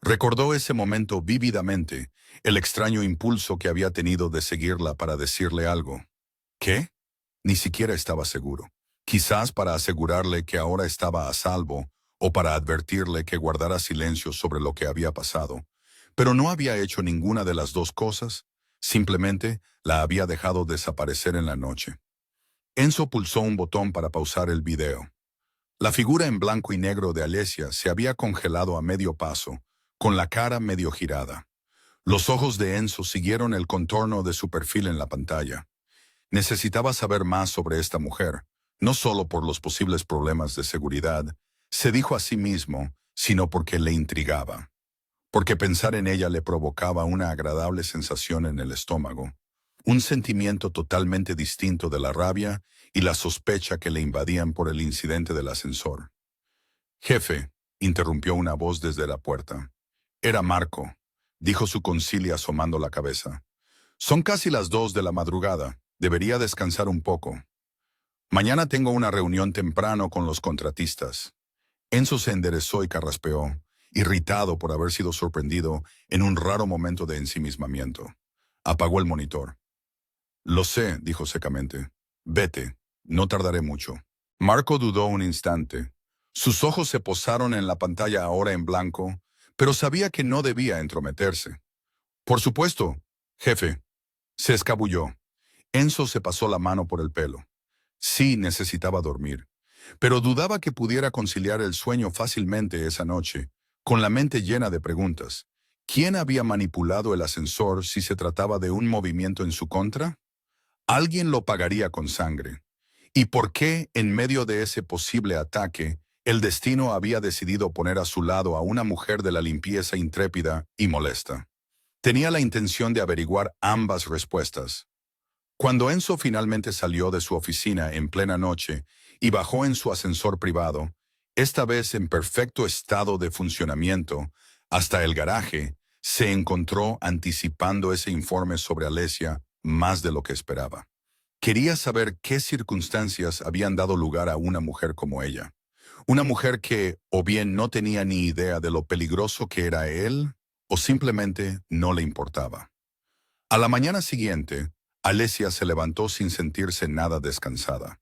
Recordó ese momento vívidamente, el extraño impulso que había tenido de seguirla para decirle algo. ¿Qué? Ni siquiera estaba seguro. Quizás para asegurarle que ahora estaba a salvo, o para advertirle que guardara silencio sobre lo que había pasado. Pero no había hecho ninguna de las dos cosas, simplemente la había dejado desaparecer en la noche. Enzo pulsó un botón para pausar el video. La figura en blanco y negro de Alesia se había congelado a medio paso, con la cara medio girada. Los ojos de Enzo siguieron el contorno de su perfil en la pantalla. Necesitaba saber más sobre esta mujer, no solo por los posibles problemas de seguridad, se dijo a sí mismo, sino porque le intrigaba. Porque pensar en ella le provocaba una agradable sensación en el estómago, un sentimiento totalmente distinto de la rabia y la sospecha que le invadían por el incidente del ascensor. «Jefe», interrumpió una voz desde la puerta. «Era Marco», dijo su concilia asomando la cabeza. «Son casi las 2 de la madrugada. Debería descansar un poco. Mañana tengo una reunión temprano con los contratistas». Enzo se enderezó y carraspeó, irritado por haber sido sorprendido en un raro momento de ensimismamiento. Apagó el monitor. «Lo sé», dijo secamente. «Vete, no tardaré mucho». Marco dudó un instante. Sus ojos se posaron en la pantalla ahora en blanco, pero sabía que no debía entrometerse. «Por supuesto, jefe». Se escabulló. Enzo se pasó la mano por el pelo. Sí, necesitaba dormir, pero dudaba que pudiera conciliar el sueño fácilmente esa noche, con la mente llena de preguntas. ¿Quién había manipulado el ascensor si se trataba de un movimiento en su contra? Alguien lo pagaría con sangre. ¿Y por qué, en medio de ese posible ataque, el destino había decidido poner a su lado a una mujer de la limpieza intrépida y molesta? Tenía la intención de averiguar ambas respuestas. Cuando Enzo finalmente salió de su oficina en plena noche y bajó en su ascensor privado, esta vez en perfecto estado de funcionamiento, hasta el garaje, Se encontró anticipando ese informe sobre Alesia más de lo que esperaba. Quería saber qué circunstancias habían dado lugar a una mujer como ella. Una mujer que o bien no tenía ni idea de lo peligroso que era él, o simplemente no le importaba. A la mañana siguiente, Alesia se levantó sin sentirse nada descansada.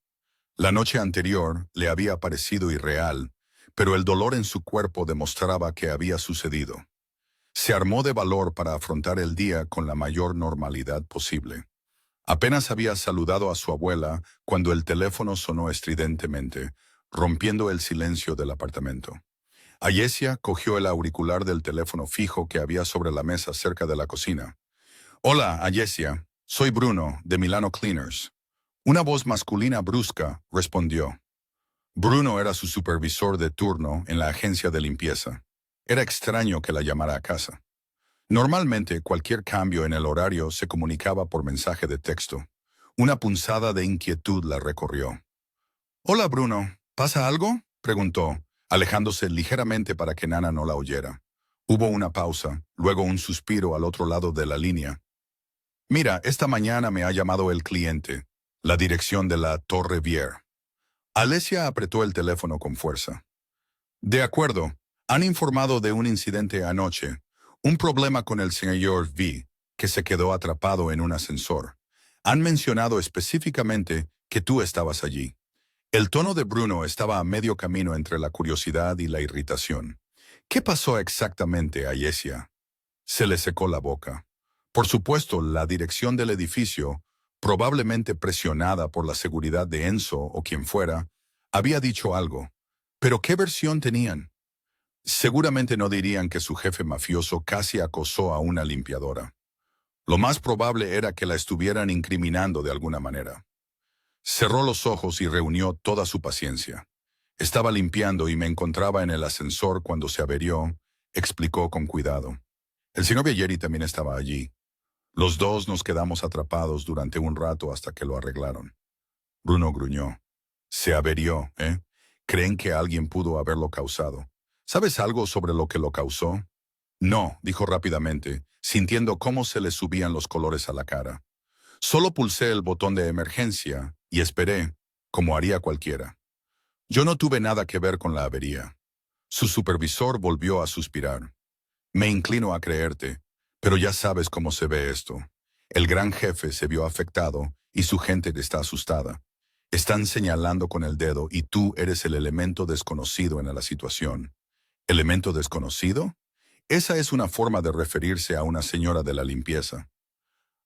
La noche anterior le había parecido irreal, pero el dolor en su cuerpo demostraba que había sucedido. Se armó de valor para afrontar el día con la mayor normalidad posible. Apenas había saludado a su abuela cuando el teléfono sonó estridentemente, rompiendo el silencio del apartamento. Ayesia cogió el auricular del teléfono fijo que había sobre la mesa cerca de la cocina. «Hola, Ayesia. Soy Bruno, de Milano Cleaners». Una voz masculina brusca respondió. Bruno era su supervisor de turno en la agencia de limpieza. Era extraño que la llamara a casa. Normalmente, cualquier cambio en el horario se comunicaba por mensaje de texto. Una punzada de inquietud la recorrió. «Hola, Bruno. ¿Pasa algo?», preguntó, alejándose ligeramente para que Nana no la oyera. Hubo una pausa, luego un suspiro al otro lado de la línea. «Mira, esta mañana me ha llamado el cliente, la dirección de la Torre Vier». Alesia apretó el teléfono con fuerza. «De acuerdo, han informado de un incidente anoche, un problema con el señor V, que se quedó atrapado en un ascensor. Han mencionado específicamente que tú estabas allí». El tono de Bruno estaba a medio camino entre la curiosidad y la irritación. «¿Qué pasó exactamente, Ayesia?». Se le secó la boca. Por supuesto, la dirección del edificio, probablemente presionada por la seguridad de Enzo o quien fuera, había dicho algo. ¿Pero qué versión tenían? Seguramente no dirían que su jefe mafioso casi acosó a una limpiadora. Lo más probable era que la estuvieran incriminando de alguna manera. Cerró los ojos y reunió toda su paciencia. «Estaba limpiando y me encontraba en el ascensor cuando se averió», explicó con cuidado. «El señor Vieri también estaba allí. Los dos nos quedamos atrapados durante un rato hasta que lo arreglaron». Bruno gruñó. «Se averió, ¿eh? ¿Creen que alguien pudo haberlo causado? ¿Sabes algo sobre lo que lo causó?». «No», dijo rápidamente, sintiendo cómo se le subían los colores a la cara. «Solo pulsé el botón de emergencia y esperé, como haría cualquiera. Yo no tuve nada que ver con la avería». Su supervisor volvió a suspirar. «Me inclino a creerte, pero ya sabes cómo se ve esto. El gran jefe se vio afectado y su gente está asustada. Están señalando con el dedo y tú eres el elemento desconocido en la situación». «¿Elemento desconocido?». Esa es una forma de referirse a una señora de la limpieza.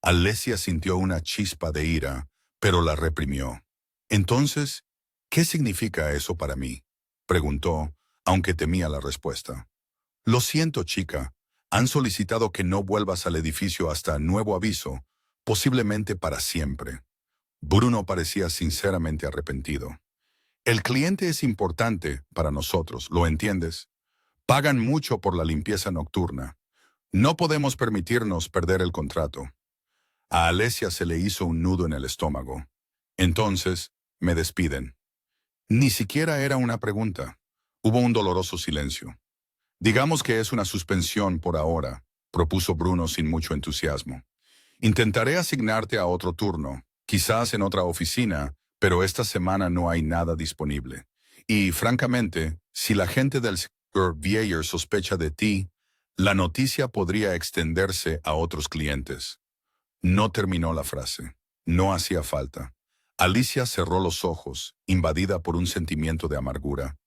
Alesia sintió una chispa de ira, pero la reprimió. «Entonces, ¿qué significa eso para mí?», preguntó, aunque temía la respuesta. «Lo siento, chica. Han solicitado que no vuelvas al edificio hasta nuevo aviso, posiblemente para siempre». Bruno parecía sinceramente arrepentido. «El cliente es importante para nosotros, ¿lo entiendes? Pagan mucho por la limpieza nocturna. No podemos permitirnos perder el contrato». A Alesia se le hizo un nudo en el estómago. «Entonces, me despiden». Ni siquiera era una pregunta. Hubo un doloroso silencio. «Digamos que es una suspensión por ahora», propuso Bruno sin mucho entusiasmo. «Intentaré asignarte a otro turno, quizás en otra oficina, pero esta semana no hay nada disponible. Y, francamente, si la gente del señor Vieyer sospecha de ti, la noticia podría extenderse a otros clientes». No terminó la frase. No hacía falta. Alicia cerró los ojos, invadida por un sentimiento de amargura.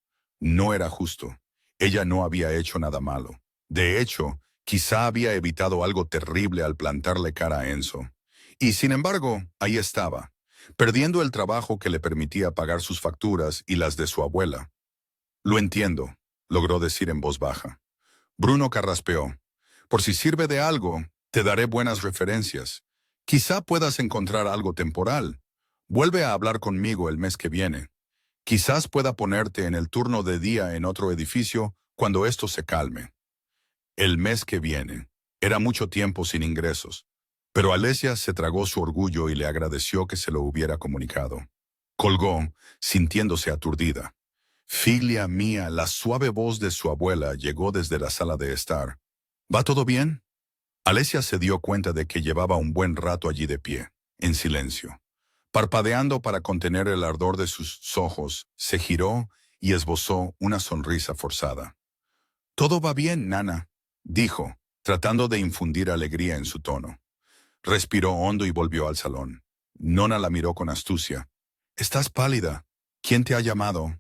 No era justo. Ella no había hecho nada malo. De hecho, quizá había evitado algo terrible al plantarle cara a Enzo. Y sin embargo, ahí estaba, perdiendo el trabajo que le permitía pagar sus facturas y las de su abuela. «Lo entiendo», logró decir en voz baja. Bruno carraspeó. «Por si sirve de algo, te daré buenas referencias. Quizá puedas encontrar algo temporal. Vuelve a hablar conmigo el mes que viene. Quizás pueda ponerte en el turno de día en otro edificio cuando esto se calme». El mes que viene. Era mucho tiempo sin ingresos. Pero Alesia se tragó su orgullo y le agradeció que se lo hubiera comunicado. Colgó, sintiéndose aturdida. «Filia mía», la suave voz de su abuela llegó desde la sala de estar. ¿Va todo bien? Alesia se dio cuenta de que llevaba un buen rato allí de pie, en silencio. Parpadeando para contener el ardor de sus ojos, se giró y esbozó una sonrisa forzada. «Todo va bien, Nana», dijo, tratando de infundir alegría en su tono. Respiró hondo y volvió al salón. Nona la miró con astucia. «Estás pálida. ¿Quién te ha llamado?»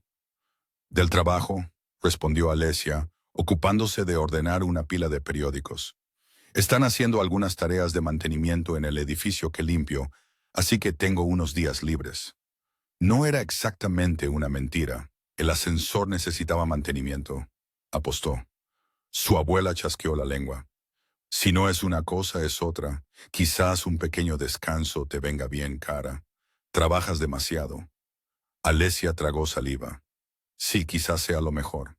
«Del trabajo», respondió Alesia, ocupándose de ordenar una pila de periódicos. «Están haciendo algunas tareas de mantenimiento en el edificio que limpio, así que tengo unos días libres». No era exactamente una mentira. El ascensor necesitaba mantenimiento, apostó. Su abuela chasqueó la lengua. «Si no es una cosa, es otra. Quizás un pequeño descanso te venga bien, cara. Trabajas demasiado». Alesia tragó saliva. Sí, quizás sea lo mejor.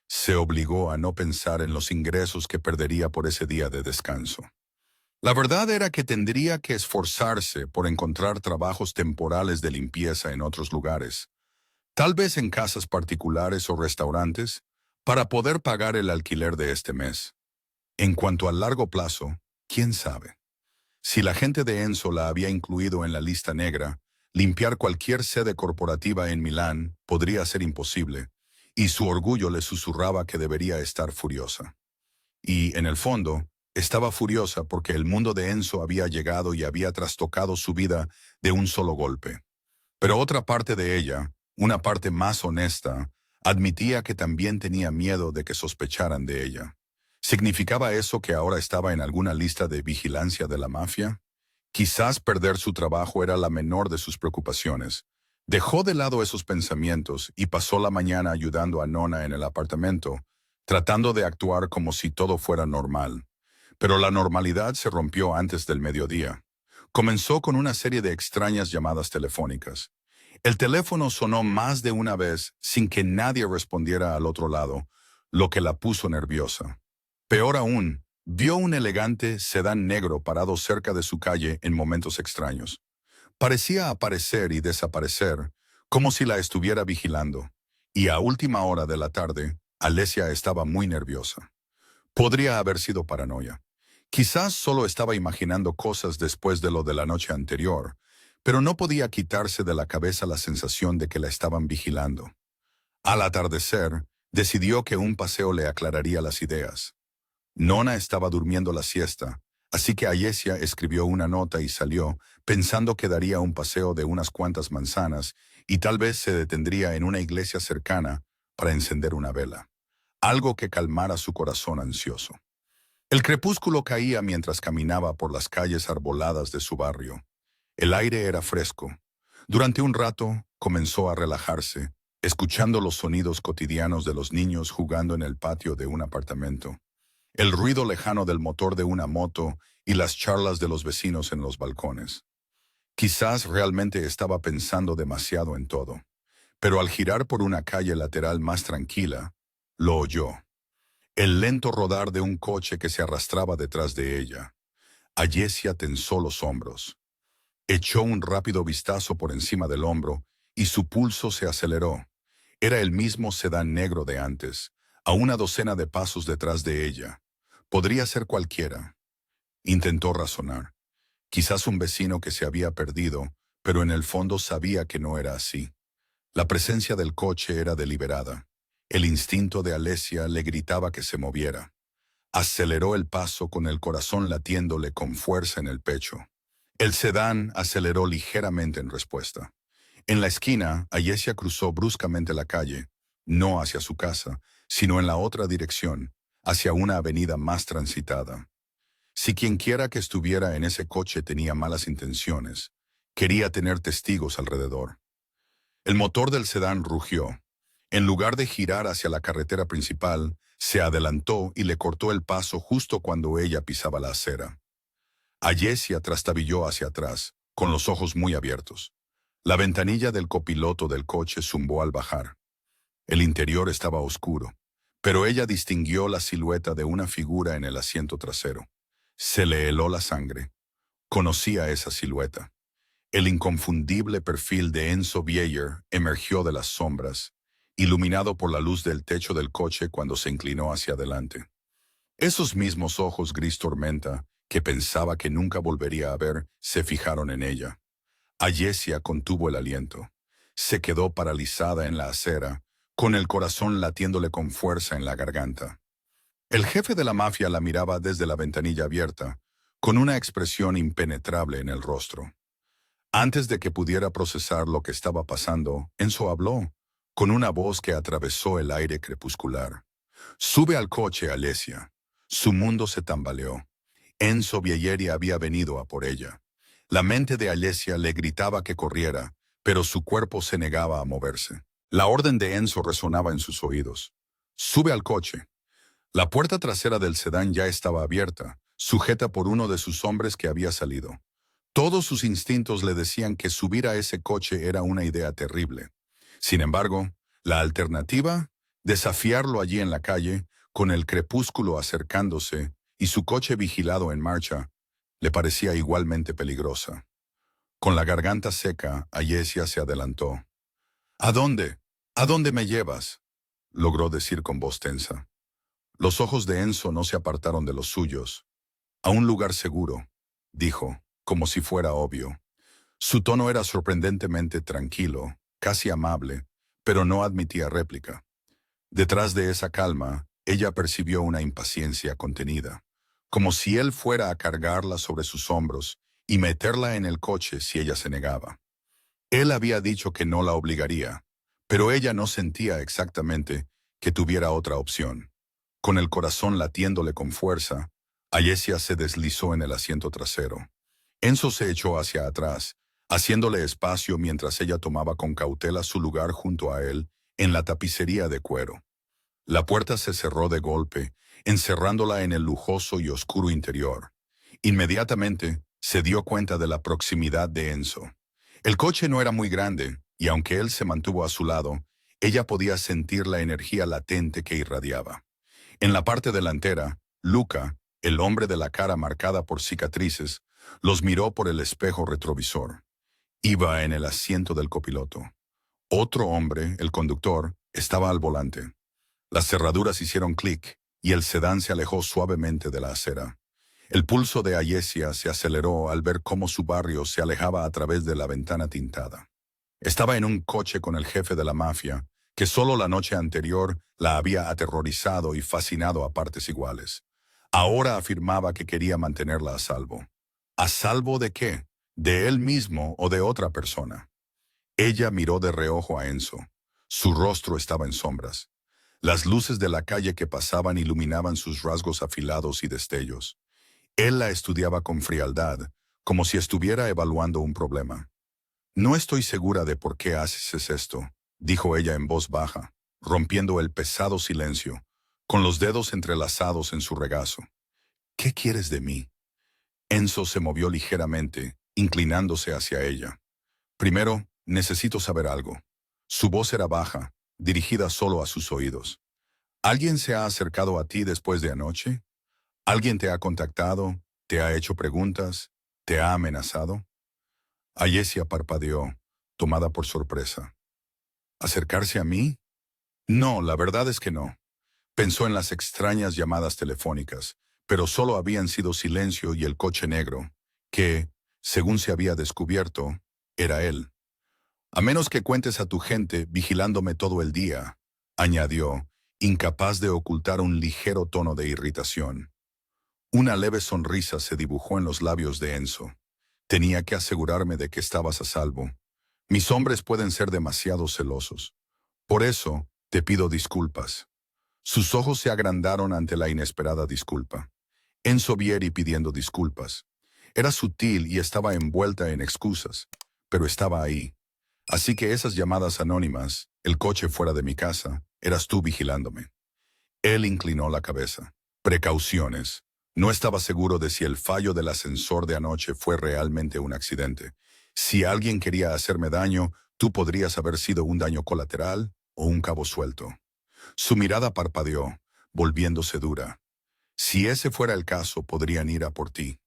Se obligó a no pensar en los ingresos que perdería por ese día de descanso. La verdad era que tendría que esforzarse por encontrar trabajos temporales de limpieza en otros lugares, tal vez en casas particulares o restaurantes, para poder pagar el alquiler de este mes. En cuanto a largo plazo, quién sabe. Si la gente de Enzo la había incluido en la lista negra, limpiar cualquier sede corporativa en Milán podría ser imposible, y su orgullo le susurraba que debería estar furiosa. Y, en el fondo, estaba furiosa porque el mundo de Enzo había llegado y había trastocado su vida de un solo golpe. Pero otra parte de ella, una parte más honesta, admitía que también tenía miedo de que sospecharan de ella. ¿Significaba eso que ahora estaba en alguna lista de vigilancia de la mafia? Quizás perder su trabajo era la menor de sus preocupaciones. Dejó de lado esos pensamientos y pasó la mañana ayudando a Nona en el apartamento, tratando de actuar como si todo fuera normal. Pero la normalidad se rompió antes del mediodía. Comenzó con una serie de extrañas llamadas telefónicas. El teléfono sonó más de una vez sin que nadie respondiera al otro lado, lo que la puso nerviosa. Peor aún, vio un elegante sedán negro parado cerca de su calle en momentos extraños. Parecía aparecer y desaparecer, como si la estuviera vigilando. Y a última hora de la tarde, Alesia estaba muy nerviosa. Podría haber sido paranoia. Quizás solo estaba imaginando cosas después de lo de la noche anterior, pero no podía quitarse de la cabeza la sensación de que la estaban vigilando. Al atardecer, decidió que un paseo le aclararía las ideas. Nona estaba durmiendo la siesta, así que Alesia escribió una nota y salió, pensando que daría un paseo de unas cuantas manzanas y tal vez se detendría en una iglesia cercana para encender una vela. Algo que calmara su corazón ansioso. El crepúsculo caía mientras caminaba por las calles arboladas de su barrio. El aire era fresco. Durante un rato comenzó a relajarse, escuchando los sonidos cotidianos de los niños jugando en el patio de un apartamento, el ruido lejano del motor de una moto y las charlas de los vecinos en los balcones. Quizás realmente estaba pensando demasiado en todo, pero al girar por una calle lateral más tranquila, lo oyó. El lento rodar de un coche que se arrastraba detrás de ella. Alesia tensó los hombros. Echó un rápido vistazo por encima del hombro y su pulso se aceleró. Era el mismo sedán negro de antes, a una docena de pasos detrás de ella. Podría ser cualquiera. Intentó razonar. Quizás un vecino que se había perdido, pero en el fondo sabía que no era así. La presencia del coche era deliberada. El instinto de Alesia le gritaba que se moviera. Aceleró el paso con el corazón latiéndole con fuerza en el pecho. El sedán aceleró ligeramente en respuesta. En la esquina, Alesia cruzó bruscamente la calle, no hacia su casa, sino en la otra dirección, hacia una avenida más transitada. Si quienquiera que estuviera en ese coche tenía malas intenciones, quería tener testigos alrededor. El motor del sedán rugió. En lugar de girar hacia la carretera principal, se adelantó y le cortó el paso justo cuando ella pisaba la acera. Alesia trastabilló hacia atrás, con los ojos muy abiertos. La ventanilla del copiloto del coche zumbó al bajar. El interior estaba oscuro, pero ella distinguió la silueta de una figura en el asiento trasero. Se le heló la sangre. Conocía esa silueta. El inconfundible perfil de Enzo Bieyer emergió de las sombras, iluminado por la luz del techo del coche cuando se inclinó hacia adelante. Esos mismos ojos gris tormenta, que pensaba que nunca volvería a ver, se fijaron en ella. Ayesia contuvo el aliento. Se quedó paralizada en la acera, con el corazón latiéndole con fuerza en la garganta. El jefe de la mafia la miraba desde la ventanilla abierta, con una expresión impenetrable en el rostro. Antes de que pudiera procesar lo que estaba pasando, Enzo habló, con una voz que atravesó el aire crepuscular. Sube al coche, Alesia. Su mundo se tambaleó. Enzo Bieyeri había venido a por ella. La mente de Alesia le gritaba que corriera, pero su cuerpo se negaba a moverse. La orden de Enzo resonaba en sus oídos. Sube al coche. La puerta trasera del sedán ya estaba abierta, sujeta por uno de sus hombres que había salido. Todos sus instintos le decían que subir a ese coche era una idea terrible. Sin embargo, la alternativa, desafiarlo allí en la calle, con el crepúsculo acercándose y su coche vigilado en marcha, le parecía igualmente peligrosa. Con la garganta seca, Ayesia se adelantó. ¿A dónde? ¿A dónde me llevas?, logró decir con voz tensa. Los ojos de Enzo no se apartaron de los suyos. A un lugar seguro, dijo, como si fuera obvio. Su tono era sorprendentemente tranquilo, casi amable, pero no admitía réplica. Detrás de esa calma, ella percibió una impaciencia contenida, como si él fuera a cargarla sobre sus hombros y meterla en el coche si ella se negaba. Él había dicho que no la obligaría, pero ella no sentía exactamente que tuviera otra opción. Con el corazón latiéndole con fuerza, Ayesia se deslizó en el asiento trasero. Enzo se echó hacia atrás, haciéndole espacio mientras ella tomaba con cautela su lugar junto a él en la tapicería de cuero. La puerta se cerró de golpe, encerrándola en el lujoso y oscuro interior. Inmediatamente se dio cuenta de la proximidad de Enzo. El coche no era muy grande, y aunque él se mantuvo a su lado, ella podía sentir la energía latente que irradiaba. En la parte delantera, Luca, el hombre de la cara marcada por cicatrices, los miró por el espejo retrovisor. Iba en el asiento del copiloto. Otro hombre, el conductor, estaba al volante. Las cerraduras hicieron clic y el sedán se alejó suavemente de la acera. El pulso de Ayesia se aceleró al ver cómo su barrio se alejaba a través de la ventana tintada. Estaba en un coche con el jefe de la mafia, que solo la noche anterior la había aterrorizado y fascinado a partes iguales. Ahora afirmaba que quería mantenerla a salvo. ¿A salvo de qué? ¿De él mismo o de otra persona? Ella miró de reojo a Enzo. Su rostro estaba en sombras. Las luces de la calle que pasaban iluminaban sus rasgos afilados y destellos. Él la estudiaba con frialdad, como si estuviera evaluando un problema. «No estoy segura de por qué haces esto», dijo ella en voz baja, rompiendo el pesado silencio, con los dedos entrelazados en su regazo. «¿Qué quieres de mí?». Enzo se movió ligeramente, inclinándose hacia ella. «Primero, necesito saber algo». Su voz era baja, dirigida solo a sus oídos. «¿Alguien se ha acercado a ti después de anoche? ¿Alguien te ha contactado? ¿Te ha hecho preguntas? ¿Te ha amenazado?». Ayesia parpadeó, tomada por sorpresa. ¿Acercarse a mí? No, la verdad es que no. Pensó en las extrañas llamadas telefónicas, pero solo habían sido silencio y el coche negro, que, según se había descubierto, era él. «A menos que cuentes a tu gente vigilándome todo el día», añadió, incapaz de ocultar un ligero tono de irritación. Una leve sonrisa se dibujó en los labios de Enzo. «Tenía que asegurarme de que estabas a salvo. Mis hombres pueden ser demasiado celosos. Por eso, te pido disculpas». Sus ojos se agrandaron ante la inesperada disculpa. Enzo Bieyeri pidiendo disculpas. Era sutil y estaba envuelta en excusas, pero estaba ahí. Así que esas llamadas anónimas, el coche fuera de mi casa, eras tú vigilándome. Él inclinó la cabeza. Precauciones. No estaba seguro de si el fallo del ascensor de anoche fue realmente un accidente. Si alguien quería hacerme daño, tú podrías haber sido un daño colateral o un cabo suelto. Su mirada parpadeó, volviéndose dura. Si ese fuera el caso, podrían ir a por ti.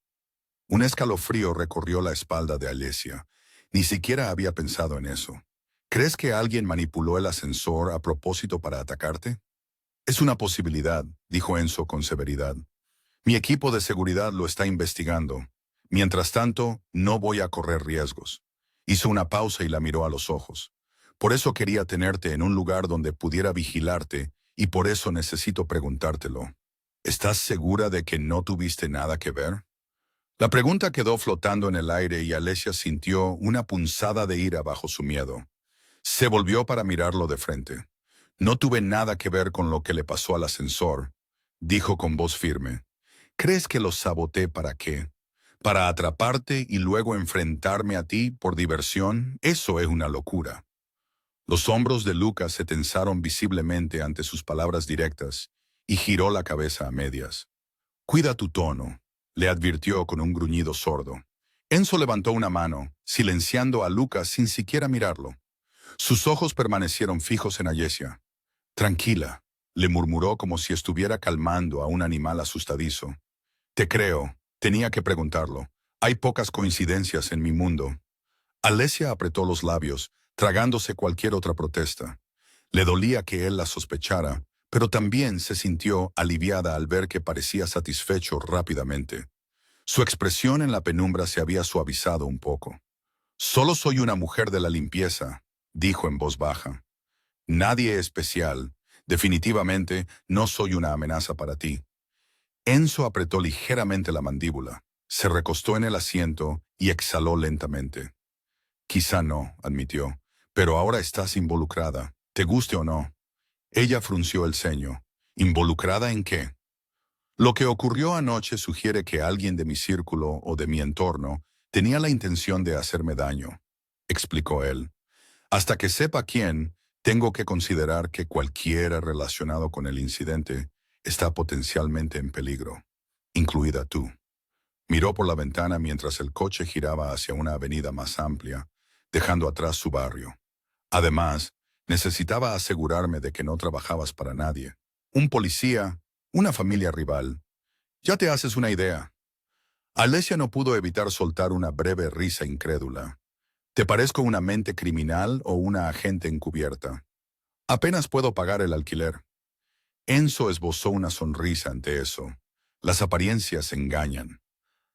Un escalofrío recorrió la espalda de Alesia. Ni siquiera había pensado en eso. ¿Crees que alguien manipuló el ascensor a propósito para atacarte? Es una posibilidad, dijo Enzo con severidad. Mi equipo de seguridad lo está investigando. Mientras tanto, no voy a correr riesgos. Hizo una pausa y la miró a los ojos. Por eso quería tenerte en un lugar donde pudiera vigilarte y por eso necesito preguntártelo. ¿Estás segura de que no tuviste nada que ver? La pregunta quedó flotando en el aire y Alesia sintió una punzada de ira bajo su miedo. Se volvió para mirarlo de frente. No tuve nada que ver con lo que le pasó al ascensor, dijo con voz firme. ¿Crees que lo saboté para qué? ¿Para atraparte y luego enfrentarme a ti por diversión? Eso es una locura. Los hombros de Lucas se tensaron visiblemente ante sus palabras directas y giró la cabeza a medias. Cuida tu tono, le advirtió con un gruñido sordo. Enzo levantó una mano, silenciando a Lucas sin siquiera mirarlo. Sus ojos permanecieron fijos en Alesia. Tranquila, le murmuró como si estuviera calmando a un animal asustadizo. Te creo, tenía que preguntarlo. Hay pocas coincidencias en mi mundo. Alesia apretó los labios, tragándose cualquier otra protesta. Le dolía que él la sospechara, pero también se sintió aliviada al ver que parecía satisfecho rápidamente. Su expresión en la penumbra se había suavizado un poco. Solo soy una mujer de la limpieza, dijo en voz baja. Nadie especial. Definitivamente no soy una amenaza para ti. Enzo apretó ligeramente la mandíbula, se recostó en el asiento y exhaló lentamente. Quizá no, admitió, pero ahora estás involucrada, te guste o no. Ella frunció el ceño. ¿Involucrada en qué? Lo que ocurrió anoche sugiere que alguien de mi círculo o de mi entorno tenía la intención de hacerme daño, explicó él. Hasta que sepa quién, tengo que considerar que cualquiera relacionado con el incidente está potencialmente en peligro, incluida tú. Miró por la ventana mientras el coche giraba hacia una avenida más amplia, dejando atrás su barrio. Además, necesitaba asegurarme de que no trabajabas para nadie. Un policía, una familia rival. Ya te haces una idea. Alesia no pudo evitar soltar una breve risa incrédula. ¿Te parezco una mente criminal o una agente encubierta? Apenas puedo pagar el alquiler. Enzo esbozó una sonrisa ante eso. Las apariencias engañan.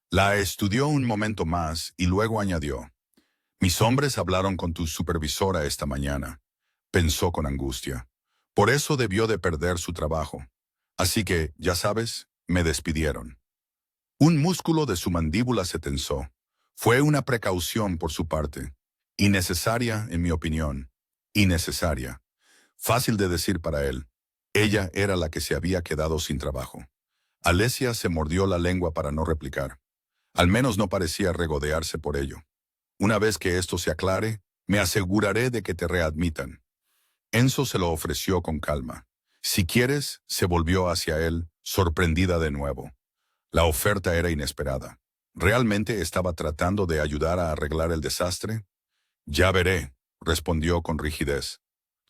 La estudió un momento más y luego añadió. Mis hombres hablaron con tu supervisora esta mañana. Pensó con angustia. Por eso debió de perder su trabajo. Así que, ya sabes, me despidieron. Un músculo de su mandíbula se tensó. Fue una precaución por su parte. Innecesaria, en mi opinión. Innecesaria. Fácil de decir para él. Ella era la que se había quedado sin trabajo. Alesia se mordió la lengua para no replicar. Al menos no parecía regodearse por ello. Una vez que esto se aclare, me aseguraré de que te readmitan. Enzo se lo ofreció con calma. Si quieres, se volvió hacia él, sorprendida de nuevo. La oferta era inesperada. ¿Realmente estaba tratando de ayudar a arreglar el desastre? Ya veré, respondió con rigidez.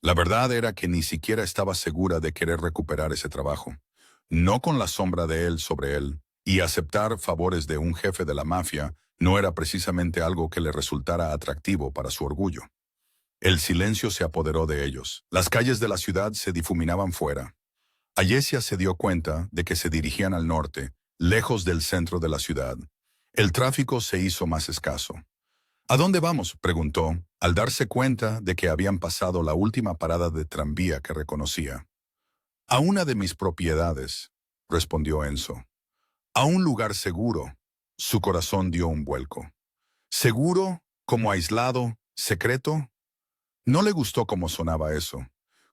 La verdad era que ni siquiera estaba segura de querer recuperar ese trabajo. No con la sombra de él sobre él, y aceptar favores de un jefe de la mafia no era precisamente algo que le resultara atractivo para su orgullo. El silencio se apoderó de ellos. Las calles de la ciudad se difuminaban fuera. Alesia se dio cuenta de que se dirigían al norte, lejos del centro de la ciudad. El tráfico se hizo más escaso. ¿A dónde vamos?, preguntó, al darse cuenta de que habían pasado la última parada de tranvía que reconocía. A una de mis propiedades, respondió Enzo. A un lugar seguro. Su corazón dio un vuelco. ¿Seguro? ¿Como aislado? ¿Secreto? No le gustó cómo sonaba eso.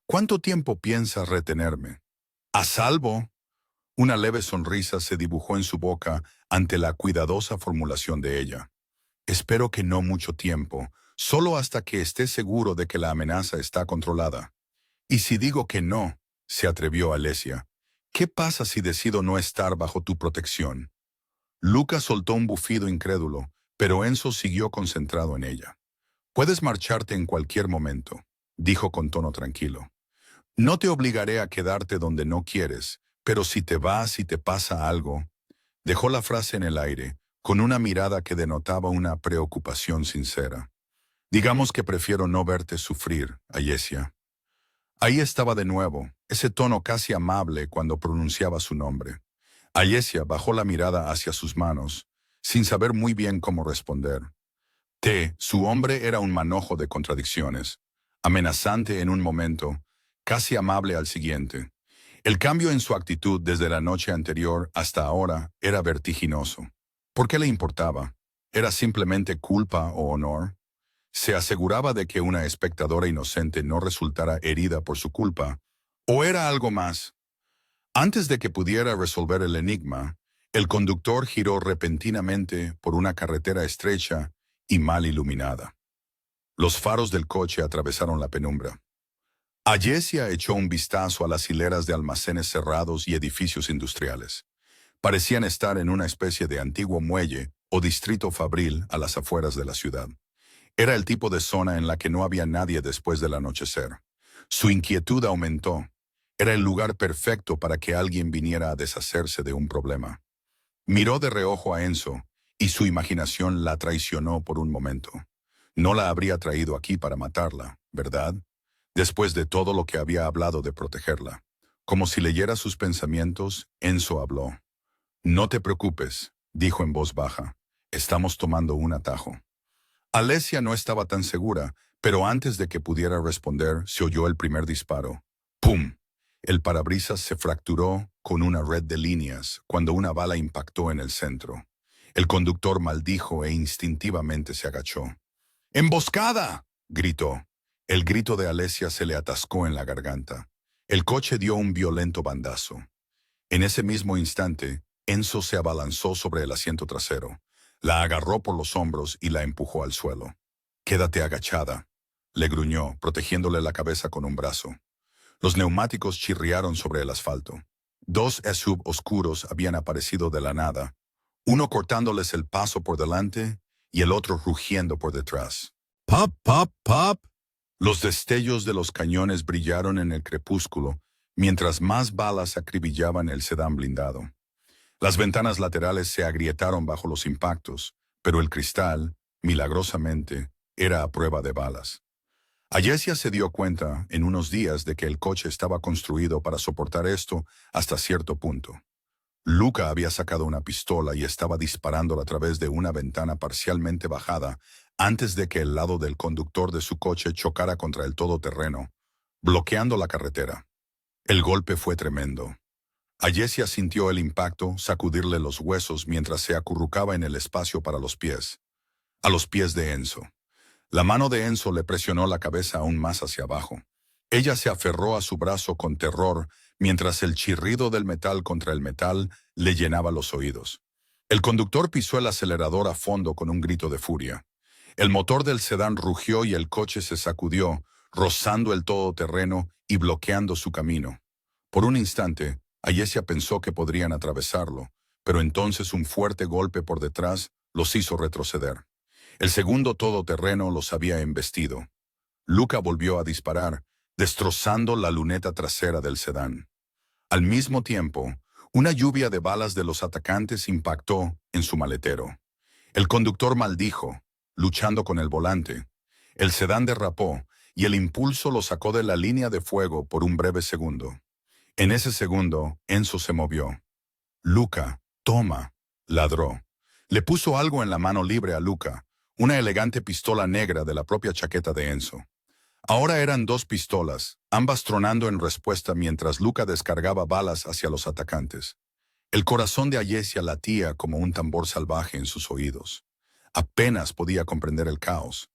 ¿Cuánto tiempo piensas retenerme? ¿A salvo? Una leve sonrisa se dibujó en su boca ante la cuidadosa formulación de ella. Espero que no mucho tiempo, solo hasta que esté seguro de que la amenaza está controlada. Y si digo que no, se atrevió Alesia, ¿qué pasa si decido no estar bajo tu protección? Lucas soltó un bufido incrédulo, pero Enzo siguió concentrado en ella. Puedes marcharte en cualquier momento, dijo con tono tranquilo. No te obligaré a quedarte donde no quieres, pero si te vas y te pasa algo. Dejó la frase en el aire, con una mirada que denotaba una preocupación sincera. Digamos que prefiero no verte sufrir, Alesia. Ahí estaba de nuevo, ese tono casi amable cuando pronunciaba su nombre. Ayesia bajó la mirada hacia sus manos, sin saber muy bien cómo responder. Su hombre era un manojo de contradicciones, amenazante en un momento, casi amable al siguiente. El cambio en su actitud desde la noche anterior hasta ahora era vertiginoso. ¿Por qué le importaba? ¿Era simplemente culpa o honor? ¿Se aseguraba de que una espectadora inocente no resultara herida por su culpa? ¿O era algo más? Antes de que pudiera resolver el enigma, el conductor giró repentinamente por una carretera estrecha y mal iluminada. Los faros del coche atravesaron la penumbra. Ayesia echó un vistazo a las hileras de almacenes cerrados y edificios industriales. Parecían estar en una especie de antiguo muelle o distrito fabril a las afueras de la ciudad. Era el tipo de zona en la que no había nadie después del anochecer. Su inquietud aumentó. Era el lugar perfecto para que alguien viniera a deshacerse de un problema. Miró de reojo a Enzo, y su imaginación la traicionó por un momento. No la habría traído aquí para matarla, ¿verdad? Después de todo lo que había hablado de protegerla. Como si leyera sus pensamientos, Enzo habló. «No te preocupes», dijo en voz baja. «Estamos tomando un atajo». Alesia no estaba tan segura, pero antes de que pudiera responder, se oyó el primer disparo. ¡Pum! El parabrisas se fracturó con una red de líneas cuando una bala impactó en el centro. El conductor maldijo e instintivamente se agachó. «¡Emboscada!», gritó. El grito de Alesia se le atascó en la garganta. El coche dio un violento bandazo. En ese mismo instante, Enzo se abalanzó sobre el asiento trasero. La agarró por los hombros y la empujó al suelo. «Quédate agachada», le gruñó, protegiéndole la cabeza con un brazo. Los neumáticos chirriaron sobre el asfalto. Dos SUV oscuros habían aparecido de la nada, uno cortándoles el paso por delante y el otro rugiendo por detrás. «¡Pop, pop, pop!». Los destellos de los cañones brillaron en el crepúsculo, mientras más balas acribillaban el sedán blindado. Las ventanas laterales se agrietaron bajo los impactos, pero el cristal, milagrosamente, era a prueba de balas. Ayesia se dio cuenta en unos días de que el coche estaba construido para soportar esto hasta cierto punto. Luca había sacado una pistola y estaba disparándola a través de una ventana parcialmente bajada antes de que el lado del conductor de su coche chocara contra el todoterreno, bloqueando la carretera. El golpe fue tremendo. Ayesia sintió el impacto sacudirle los huesos mientras se acurrucaba en el espacio para los pies. A los pies de Enzo. La mano de Enzo le presionó la cabeza aún más hacia abajo. Ella se aferró a su brazo con terror mientras el chirrido del metal contra el metal le llenaba los oídos. El conductor pisó el acelerador a fondo con un grito de furia. El motor del sedán rugió y el coche se sacudió, rozando el todoterreno y bloqueando su camino. Por un instante, Ayesia pensó que podrían atravesarlo, pero entonces un fuerte golpe por detrás los hizo retroceder. El segundo todoterreno los había embestido. Luca volvió a disparar, destrozando la luneta trasera del sedán. Al mismo tiempo, una lluvia de balas de los atacantes impactó en su maletero. El conductor maldijo, luchando con el volante. El sedán derrapó y el impulso lo sacó de la línea de fuego por un breve segundo. En ese segundo, Enzo se movió. «Luca, toma», ladró. Le puso algo en la mano libre a Luca, una elegante pistola negra de la propia chaqueta de Enzo. Ahora eran dos pistolas, ambas tronando en respuesta mientras Luca descargaba balas hacia los atacantes. El corazón de Ayesia latía como un tambor salvaje en sus oídos. Apenas podía comprender el caos,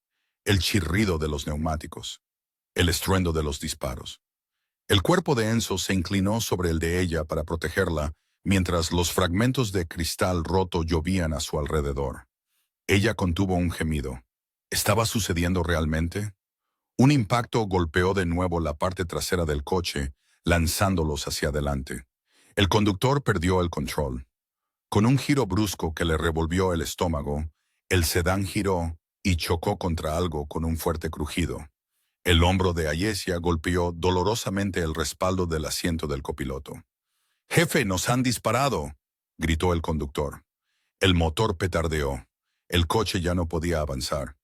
el chirrido de los neumáticos, el estruendo de los disparos. El cuerpo de Enzo se inclinó sobre el de ella para protegerla, mientras los fragmentos de cristal roto llovían a su alrededor. Ella contuvo un gemido. ¿Estaba sucediendo realmente? Un impacto golpeó de nuevo la parte trasera del coche, lanzándolos hacia adelante. El conductor perdió el control. Con un giro brusco que le revolvió el estómago, el sedán giró y chocó contra algo con un fuerte crujido. El hombro de Ayesia golpeó dolorosamente el respaldo del asiento del copiloto. «¡Jefe, nos han disparado!», gritó el conductor. El motor petardeó. El coche ya no podía avanzar.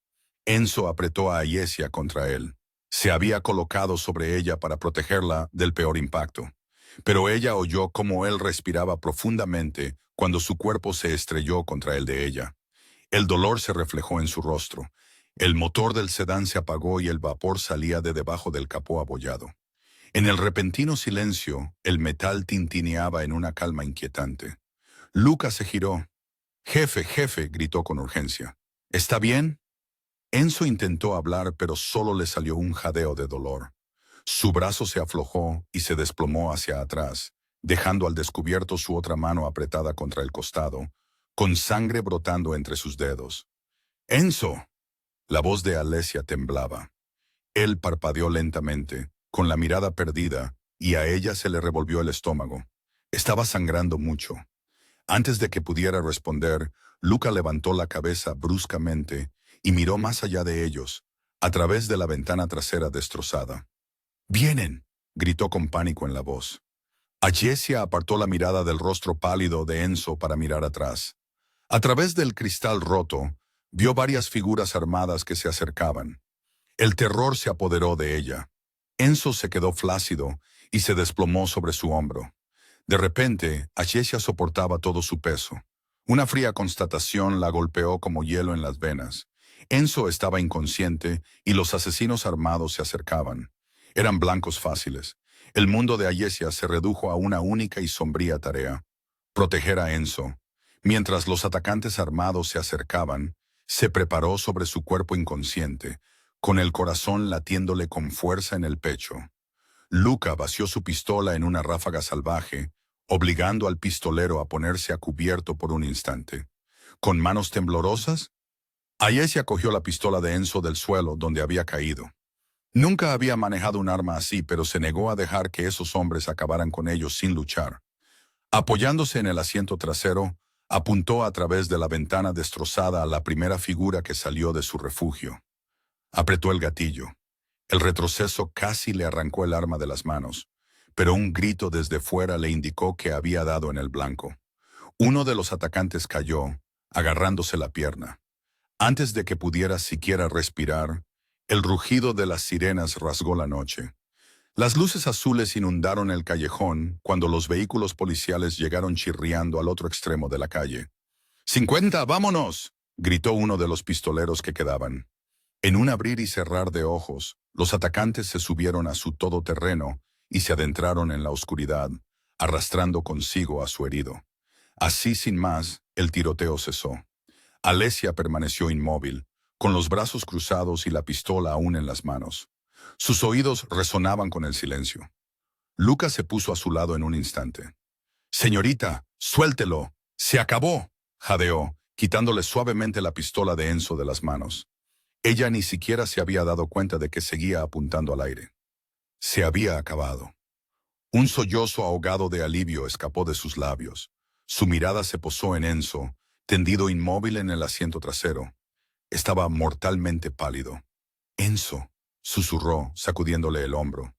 Enzo apretó a Ayesia contra él. Se había colocado sobre ella para protegerla del peor impacto. Pero ella oyó cómo él respiraba profundamente cuando su cuerpo se estrelló contra el de ella. El dolor se reflejó en su rostro. El motor del sedán se apagó y el vapor salía de debajo del capó abollado. En el repentino silencio, el metal tintineaba en una calma inquietante. Luca se giró. «Jefe, jefe», gritó con urgencia. «¿Está bien?» Enzo intentó hablar, pero solo le salió un jadeo de dolor. Su brazo se aflojó y se desplomó hacia atrás, dejando al descubierto su otra mano apretada contra el costado, con sangre brotando entre sus dedos. «¡Enzo!». La voz de Alesia temblaba. Él parpadeó lentamente, con la mirada perdida, y a ella se le revolvió el estómago. Estaba sangrando mucho. Antes de que pudiera responder, Luca levantó la cabeza bruscamente y miró más allá de ellos, a través de la ventana trasera destrozada. «¡Vienen!», gritó con pánico en la voz. Ayesia apartó la mirada del rostro pálido de Enzo para mirar atrás. A través del cristal roto, vio varias figuras armadas que se acercaban. El terror se apoderó de ella. Enzo se quedó flácido y se desplomó sobre su hombro. De repente, Ayesia soportaba todo su peso. Una fría constatación la golpeó como hielo en las venas. Enzo estaba inconsciente y los asesinos armados se acercaban. Eran blancos fáciles. El mundo de Ayesia se redujo a una única y sombría tarea: proteger a Enzo. Mientras los atacantes armados se acercaban, se preparó sobre su cuerpo inconsciente, con el corazón latiéndole con fuerza en el pecho. Luca vació su pistola en una ráfaga salvaje, obligando al pistolero a ponerse a cubierto por un instante. Con manos temblorosas, Ayesia cogió la pistola de Enzo del suelo donde había caído. Nunca había manejado un arma así, pero se negó a dejar que esos hombres acabaran con ellos sin luchar. Apoyándose en el asiento trasero, apuntó a través de la ventana destrozada a la primera figura que salió de su refugio. Apretó el gatillo. El retroceso casi le arrancó el arma de las manos, pero un grito desde fuera le indicó que había dado en el blanco. Uno de los atacantes cayó, agarrándose la pierna. Antes de que pudiera siquiera respirar, el rugido de las sirenas rasgó la noche. Las luces azules inundaron el callejón cuando los vehículos policiales llegaron chirriando al otro extremo de la calle. «¡50, vámonos!», gritó uno de los pistoleros que quedaban. En un abrir y cerrar de ojos, los atacantes se subieron a su todoterreno y se adentraron en la oscuridad, arrastrando consigo a su herido. Así sin más, el tiroteo cesó. Alesia permaneció inmóvil, con los brazos cruzados y la pistola aún en las manos. Sus oídos resonaban con el silencio. Luca se puso a su lado en un instante. «Señorita, suéltelo. Se acabó», jadeó, quitándole suavemente la pistola de Enzo de las manos. Ella ni siquiera se había dado cuenta de que seguía apuntando al aire. Se había acabado. Un sollozo ahogado de alivio escapó de sus labios. Su mirada se posó en Enzo, tendido inmóvil en el asiento trasero. Estaba mortalmente pálido. «Enzo», susurró, sacudiéndole el hombro.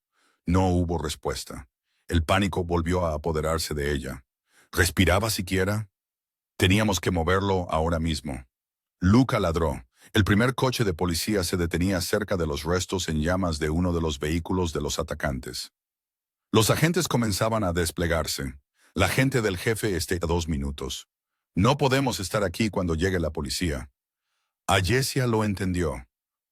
No hubo respuesta. El pánico volvió a apoderarse de ella. ¿Respiraba siquiera? Teníamos que moverlo ahora mismo. Luca ladró. El primer coche de policía se detenía cerca de los restos en llamas de uno de los vehículos de los atacantes. Los agentes comenzaban a desplegarse. La gente del jefe está a 2 minutos. No podemos estar aquí cuando llegue la policía. Ayesia lo entendió.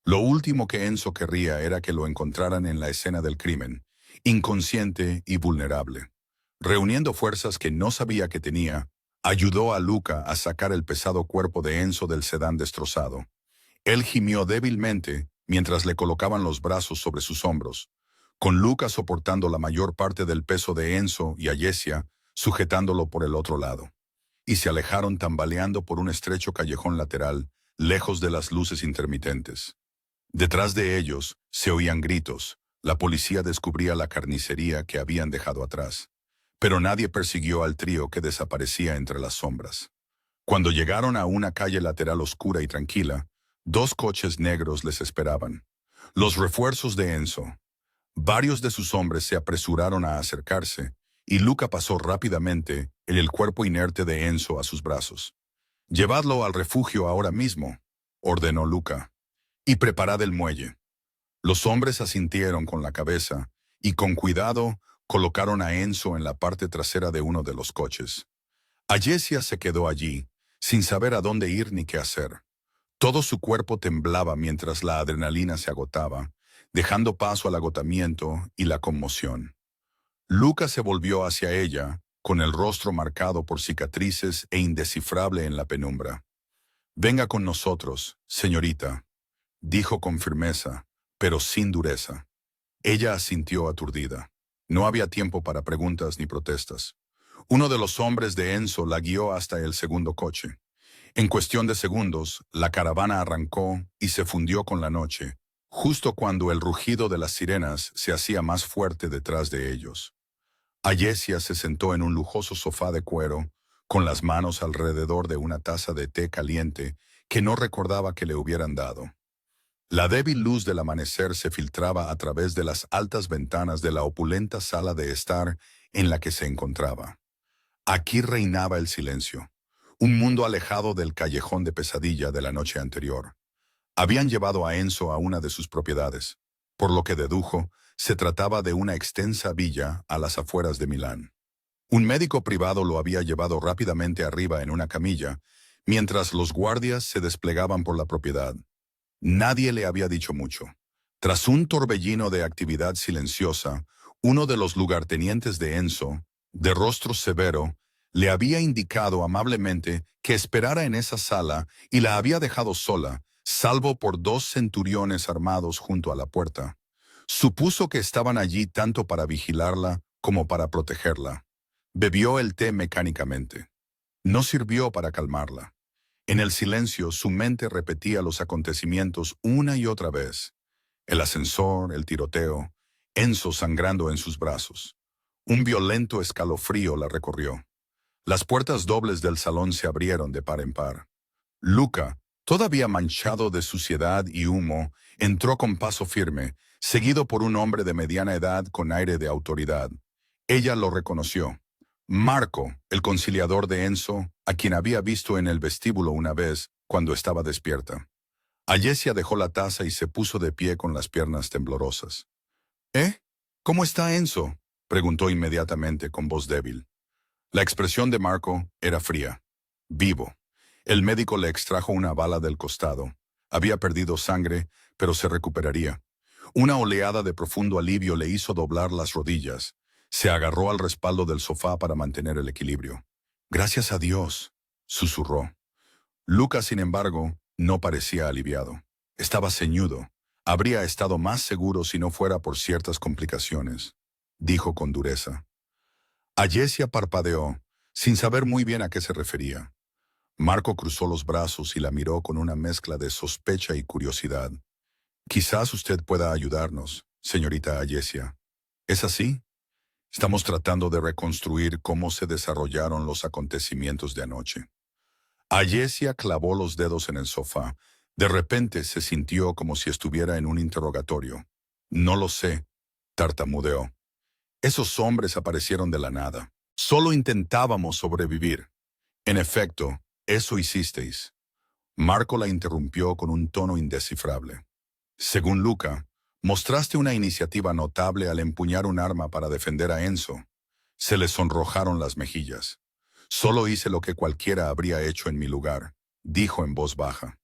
Lo último que Enzo querría era que lo encontraran en la escena del crimen, inconsciente y vulnerable. Reuniendo fuerzas que no sabía que tenía, ayudó a Luca a sacar el pesado cuerpo de Enzo del sedán destrozado. Él gimió débilmente mientras le colocaban los brazos sobre sus hombros, con Luca soportando la mayor parte del peso de Enzo y Ayesia sujetándolo por el otro lado. Y se alejaron tambaleando por un estrecho callejón lateral, lejos de las luces intermitentes. Detrás de ellos se oían gritos. La policía descubría la carnicería que habían dejado atrás. Pero nadie persiguió al trío que desaparecía entre las sombras. Cuando llegaron a una calle lateral oscura y tranquila, 2 coches negros les esperaban. Los refuerzos de Enzo. Varios de sus hombres se apresuraron a acercarse, y Luca pasó rápidamente el cuerpo inerte de Enzo a sus brazos. «Llevadlo al refugio ahora mismo», ordenó Luca, «y preparad el muelle». Los hombres asintieron con la cabeza y con cuidado colocaron a Enzo en la parte trasera de uno de los coches. Ayesia se quedó allí, sin saber a dónde ir ni qué hacer. Todo su cuerpo temblaba mientras la adrenalina se agotaba, dejando paso al agotamiento y la conmoción. Lucas se volvió hacia ella, con el rostro marcado por cicatrices e indescifrable en la penumbra. «Venga con nosotros, señorita», dijo con firmeza, pero sin dureza. Ella asintió aturdida. No había tiempo para preguntas ni protestas. Uno de los hombres de Enzo la guió hasta el segundo coche. En cuestión de segundos, la caravana arrancó y se fundió con la noche, justo cuando el rugido de las sirenas se hacía más fuerte detrás de ellos. Ayesia se sentó en un lujoso sofá de cuero, con las manos alrededor de una taza de té caliente que no recordaba que le hubieran dado. La débil luz del amanecer se filtraba a través de las altas ventanas de la opulenta sala de estar en la que se encontraba. Aquí reinaba el silencio, un mundo alejado del callejón de pesadilla de la noche anterior. Habían llevado a Enzo a una de sus propiedades, por lo que dedujo, se trataba de una extensa villa a las afueras de Milán. Un médico privado lo había llevado rápidamente arriba en una camilla, mientras los guardias se desplegaban por la propiedad. Nadie le había dicho mucho. Tras un torbellino de actividad silenciosa, uno de los lugartenientes de Enzo, de rostro severo, le había indicado amablemente que esperara en esa sala y la había dejado sola, salvo por 2 centuriones armados junto a la puerta. Supuso que estaban allí tanto para vigilarla como para protegerla. Bebió el té mecánicamente. No sirvió para calmarla. En el silencio, su mente repetía los acontecimientos una y otra vez. El ascensor, el tiroteo, Enzo sangrando en sus brazos. Un violento escalofrío la recorrió. Las puertas dobles del salón se abrieron de par en par. Luca, todavía manchado de suciedad y humo, entró con paso firme, seguido por un hombre de mediana edad con aire de autoridad. Ella lo reconoció. Marco, el conciliador de Enzo, a quien había visto en el vestíbulo una vez, cuando estaba despierta. Ayesia dejó la taza y se puso de pie con las piernas temblorosas. «¿Eh? ¿Cómo está Enzo?», preguntó inmediatamente con voz débil. La expresión de Marco era fría. Vivo. El médico le extrajo una bala del costado. Había perdido sangre, pero se recuperaría. Una oleada de profundo alivio le hizo doblar las rodillas. Se agarró al respaldo del sofá para mantener el equilibrio. «Gracias a Dios», susurró. Lucas, sin embargo, no parecía aliviado. Estaba ceñudo. Habría estado más seguro si no fuera por ciertas complicaciones, dijo con dureza. Ayesia parpadeó, sin saber muy bien a qué se refería. Marco cruzó los brazos y la miró con una mezcla de sospecha y curiosidad. «Quizás usted pueda ayudarnos, señorita Ayesia. ¿Es así? Estamos tratando de reconstruir cómo se desarrollaron los acontecimientos de anoche». Ayesia clavó los dedos en el sofá. De repente se sintió como si estuviera en un interrogatorio. «No lo sé», tartamudeó. «Esos hombres aparecieron de la nada. Solo intentábamos sobrevivir». «En efecto, eso hicisteis». Marco la interrumpió con un tono indescifrable. «Según Luca, mostraste una iniciativa notable al empuñar un arma para defender a Enzo». Se le sonrojaron las mejillas. «Solo hice lo que cualquiera habría hecho en mi lugar», dijo en voz baja.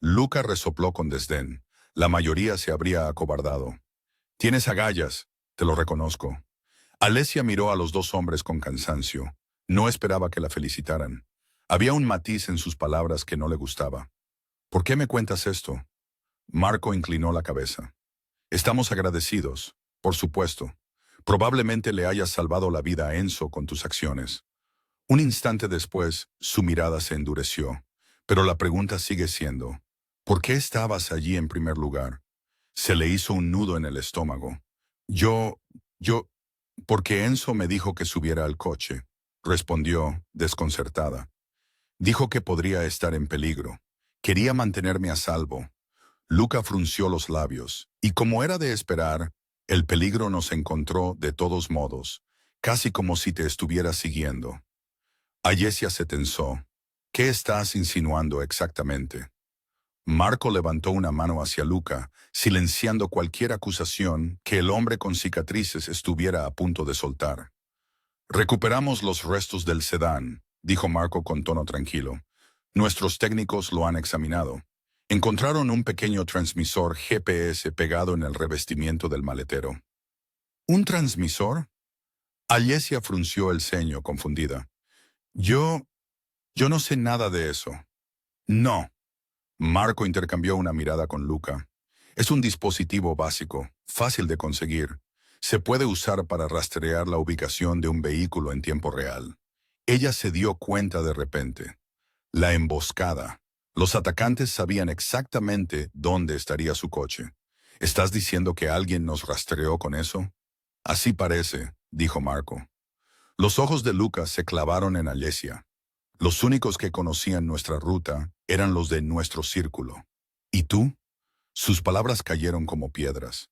Luca resopló con desdén. La mayoría se habría acobardado. «Tienes agallas, te lo reconozco». Alesia miró a los 2 hombres con cansancio. No esperaba que la felicitaran. Había un matiz en sus palabras que no le gustaba. «¿Por qué me cuentas esto?». Marco inclinó la cabeza. «Estamos agradecidos, por supuesto. Probablemente le hayas salvado la vida a Enzo con tus acciones». Un instante después, su mirada se endureció. Pero la pregunta sigue siendo, ¿por qué estabas allí en primer lugar? Se le hizo un nudo en el estómago. Yo, porque Enzo me dijo que subiera al coche», respondió, desconcertada. «Dijo que podría estar en peligro. Quería mantenerme a salvo». Luca frunció los labios, y como era de esperar, el peligro nos encontró de todos modos, casi como si te estuviera siguiendo. Ayesia se tensó. «¿Qué estás insinuando exactamente?». Marco levantó una mano hacia Luca, silenciando cualquier acusación que el hombre con cicatrices estuviera a punto de soltar. Recuperamos los restos del sedán, dijo Marco con tono tranquilo. Nuestros técnicos lo han examinado. Encontraron un pequeño transmisor GPS pegado en el revestimiento del maletero. ¿Un transmisor? Alessia frunció el ceño, confundida. Yo no sé nada de eso. No. Marco intercambió una mirada con Luca. Es un dispositivo básico, fácil de conseguir. Se puede usar para rastrear la ubicación de un vehículo en tiempo real. Ella se dio cuenta de repente. La emboscada. Los atacantes sabían exactamente dónde estaría su coche. ¿Estás diciendo que alguien nos rastreó con eso? Así parece, dijo Marco. Los ojos de Luca se clavaron en Alessia. Los únicos que conocían nuestra ruta eran los de nuestro círculo. ¿Y tú? Sus palabras cayeron como piedras.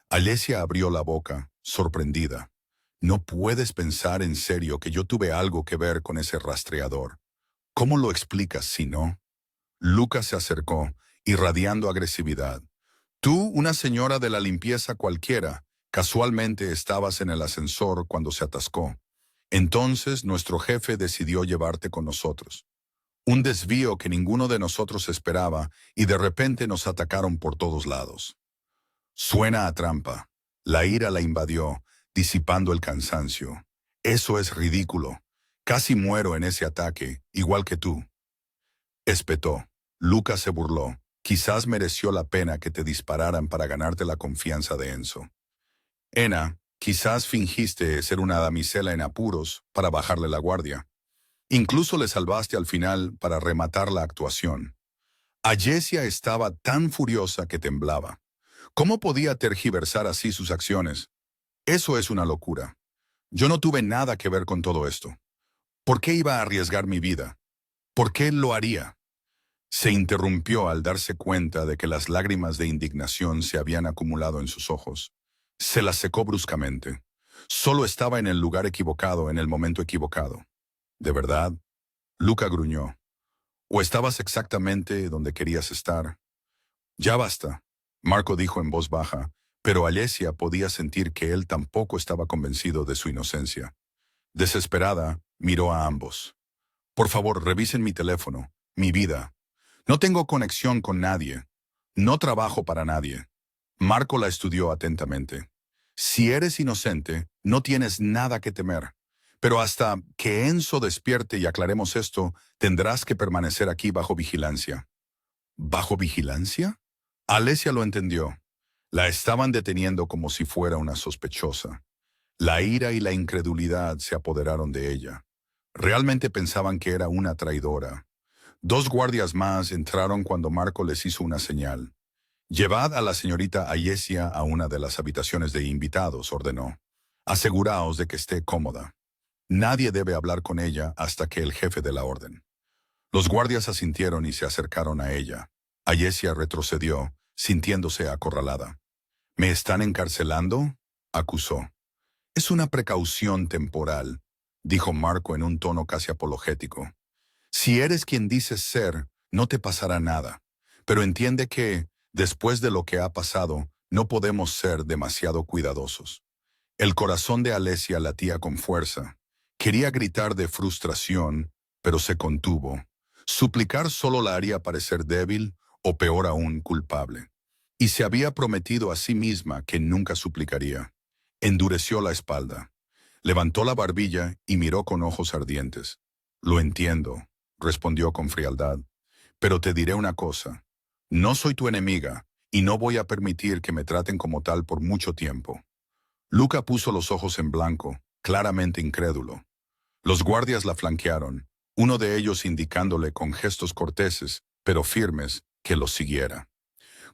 Alessia abrió la boca, sorprendida. No puedes pensar en serio que yo tuve algo que ver con ese rastreador. ¿Cómo lo explicas si no? Luca se acercó, irradiando agresividad. Tú, una señora de la limpieza cualquiera, casualmente estabas en el ascensor cuando se atascó. Entonces nuestro jefe decidió llevarte con nosotros. Un desvío que ninguno de nosotros esperaba y de repente nos atacaron por todos lados. Suena a trampa. La ira la invadió, disipando el cansancio. Eso es ridículo. Casi muero en ese ataque, igual que tú. Espetó. Luca se burló. Quizás mereció la pena que te dispararan para ganarte la confianza de Enzo. Ena, quizás fingiste ser una damisela en apuros para bajarle la guardia. Incluso le salvaste al final para rematar la actuación. Alessia estaba tan furiosa que temblaba. ¿Cómo podía tergiversar así sus acciones? Eso es una locura. Yo no tuve nada que ver con todo esto. ¿Por qué iba a arriesgar mi vida? ¿Por qué lo haría? Se interrumpió al darse cuenta de que las lágrimas de indignación se habían acumulado en sus ojos. Se las secó bruscamente. Solo estaba en el lugar equivocado en el momento equivocado. ¿De verdad? Luca gruñó. ¿O estabas exactamente donde querías estar? Ya basta, Marco dijo en voz baja, pero Alessia podía sentir que él tampoco estaba convencido de su inocencia. Desesperada, miró a ambos. Por favor, revisen mi teléfono, mi vida. No tengo conexión con nadie. No trabajo para nadie. Marco la estudió atentamente. Si eres inocente, no tienes nada que temer. Pero hasta que Enzo despierte y aclaremos esto, tendrás que permanecer aquí bajo vigilancia. ¿Bajo vigilancia? Alessia lo entendió. La estaban deteniendo como si fuera una sospechosa. La ira y la incredulidad se apoderaron de ella. Realmente pensaban que era una traidora. 2 guardias más entraron cuando Marco les hizo una señal. Llevad a la señorita Alessia a una de las habitaciones de invitados, ordenó. Aseguraos de que esté cómoda. Nadie debe hablar con ella hasta que el jefe de la orden. Los guardias asintieron y se acercaron a ella. Alessia retrocedió, sintiéndose acorralada. ¿Me están encarcelando?, acusó. Es una precaución temporal, dijo Marco en un tono casi apologético. Si eres quien dices ser, no te pasará nada. Pero entiende que, después de lo que ha pasado, no podemos ser demasiado cuidadosos. El corazón de Alessia latía con fuerza. Quería gritar de frustración, pero se contuvo. Suplicar solo la haría parecer débil o peor aún culpable. Y se había prometido a sí misma que nunca suplicaría. Endureció la espalda. Levantó la barbilla y miró con ojos ardientes. Lo entiendo, respondió con frialdad. Pero te diré una cosa. No soy tu enemiga y no voy a permitir que me traten como tal por mucho tiempo. Luca puso los ojos en blanco, claramente incrédulo. Los guardias la flanquearon, uno de ellos indicándole con gestos corteses, pero firmes, que los siguiera.